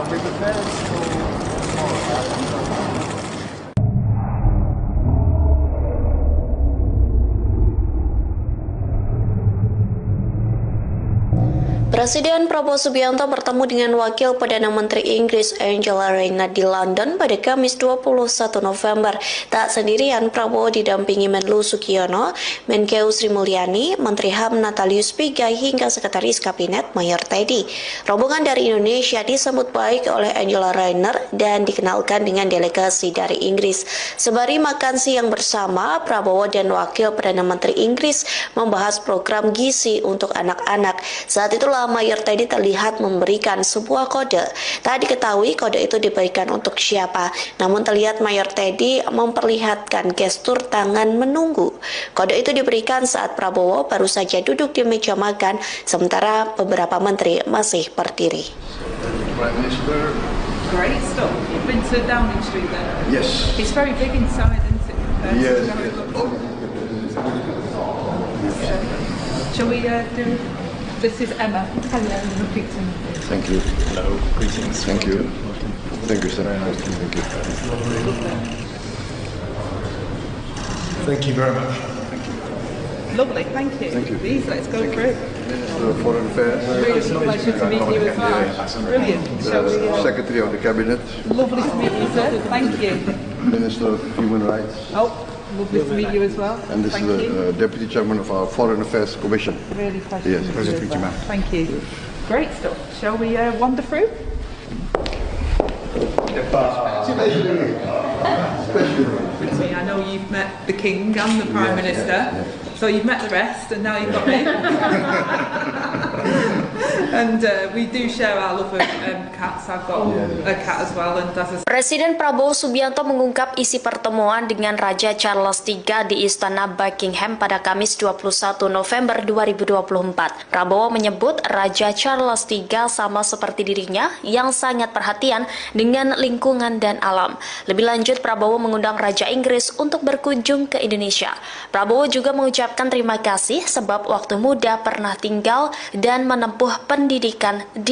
We prepared for tomorrow. Presiden Prabowo Subianto bertemu dengan Wakil Perdana Menteri Inggris Angela Rayner di London pada Kamis 21 November. Tak sendirian, Prabowo didampingi Menlu Sukiono, Menkeu Sri Mulyani, Menteri HAM Natalius Pigai hingga Sekretaris Kabinet Mayor Teddy. Rombongan dari Indonesia disambut baik oleh Angela Rayner dan dikenalkan dengan delegasi dari Inggris. Sembari makan siang bersama, Prabowo dan Wakil Perdana Menteri Inggris membahas program gizi untuk anak-anak. Saat itulah Mayor Teddy terlihat memberikan sebuah kode. Tak diketahui kode itu diberikan untuk siapa, namun terlihat Mayor Teddy memperlihatkan gestur tangan menunggu. Kode itu diberikan saat Prabowo baru saja duduk di meja makan, sementara beberapa menteri masih berdiri. Prime Minister. Great stuff. You've been to Downing Street then? Yes. It's very big inside, isn't it? Yes. Shall we do... This is Emma. Hello, repeat to me. Thank you. Hello. Greetings. Thank you. Thank you, sir. Thank you. Thank you very much. Lovely, thank you. Thank you. Please, let's go through. Minister of Foreign Affairs. Really pleasure to meet you as well. Brilliant. Shall we, Secretary of the Cabinet. lovely to meet you, sir. Thank you. Minister of Human Rights. Oh, lovely to meet you as well. And this Thank is you. the Deputy Chairman of our Foreign Affairs Commission. Really pleasure Yes, to meet you as well. Thank you. Great stuff. Shall we wander through? I know you've met the King and the Prime Minister, so you've met the rest, and now you've got me. And we do share our love of cats. I've got a cat as well, and that's a... Presiden Prabowo Subianto mengungkap isi pertemuan dengan Raja Charles III di Istana Buckingham pada Kamis 21 November 2024. Prabowo menyebut Raja Charles III sama seperti dirinya yang sangat perhatian dengan lingkungan dan alam. Lebih lanjut, Prabowo mengundang Raja Inggris untuk berkunjung ke Indonesia. Prabowo juga mengucapkan terima kasih sebab waktu muda pernah tinggal dan menempuh pendidikan di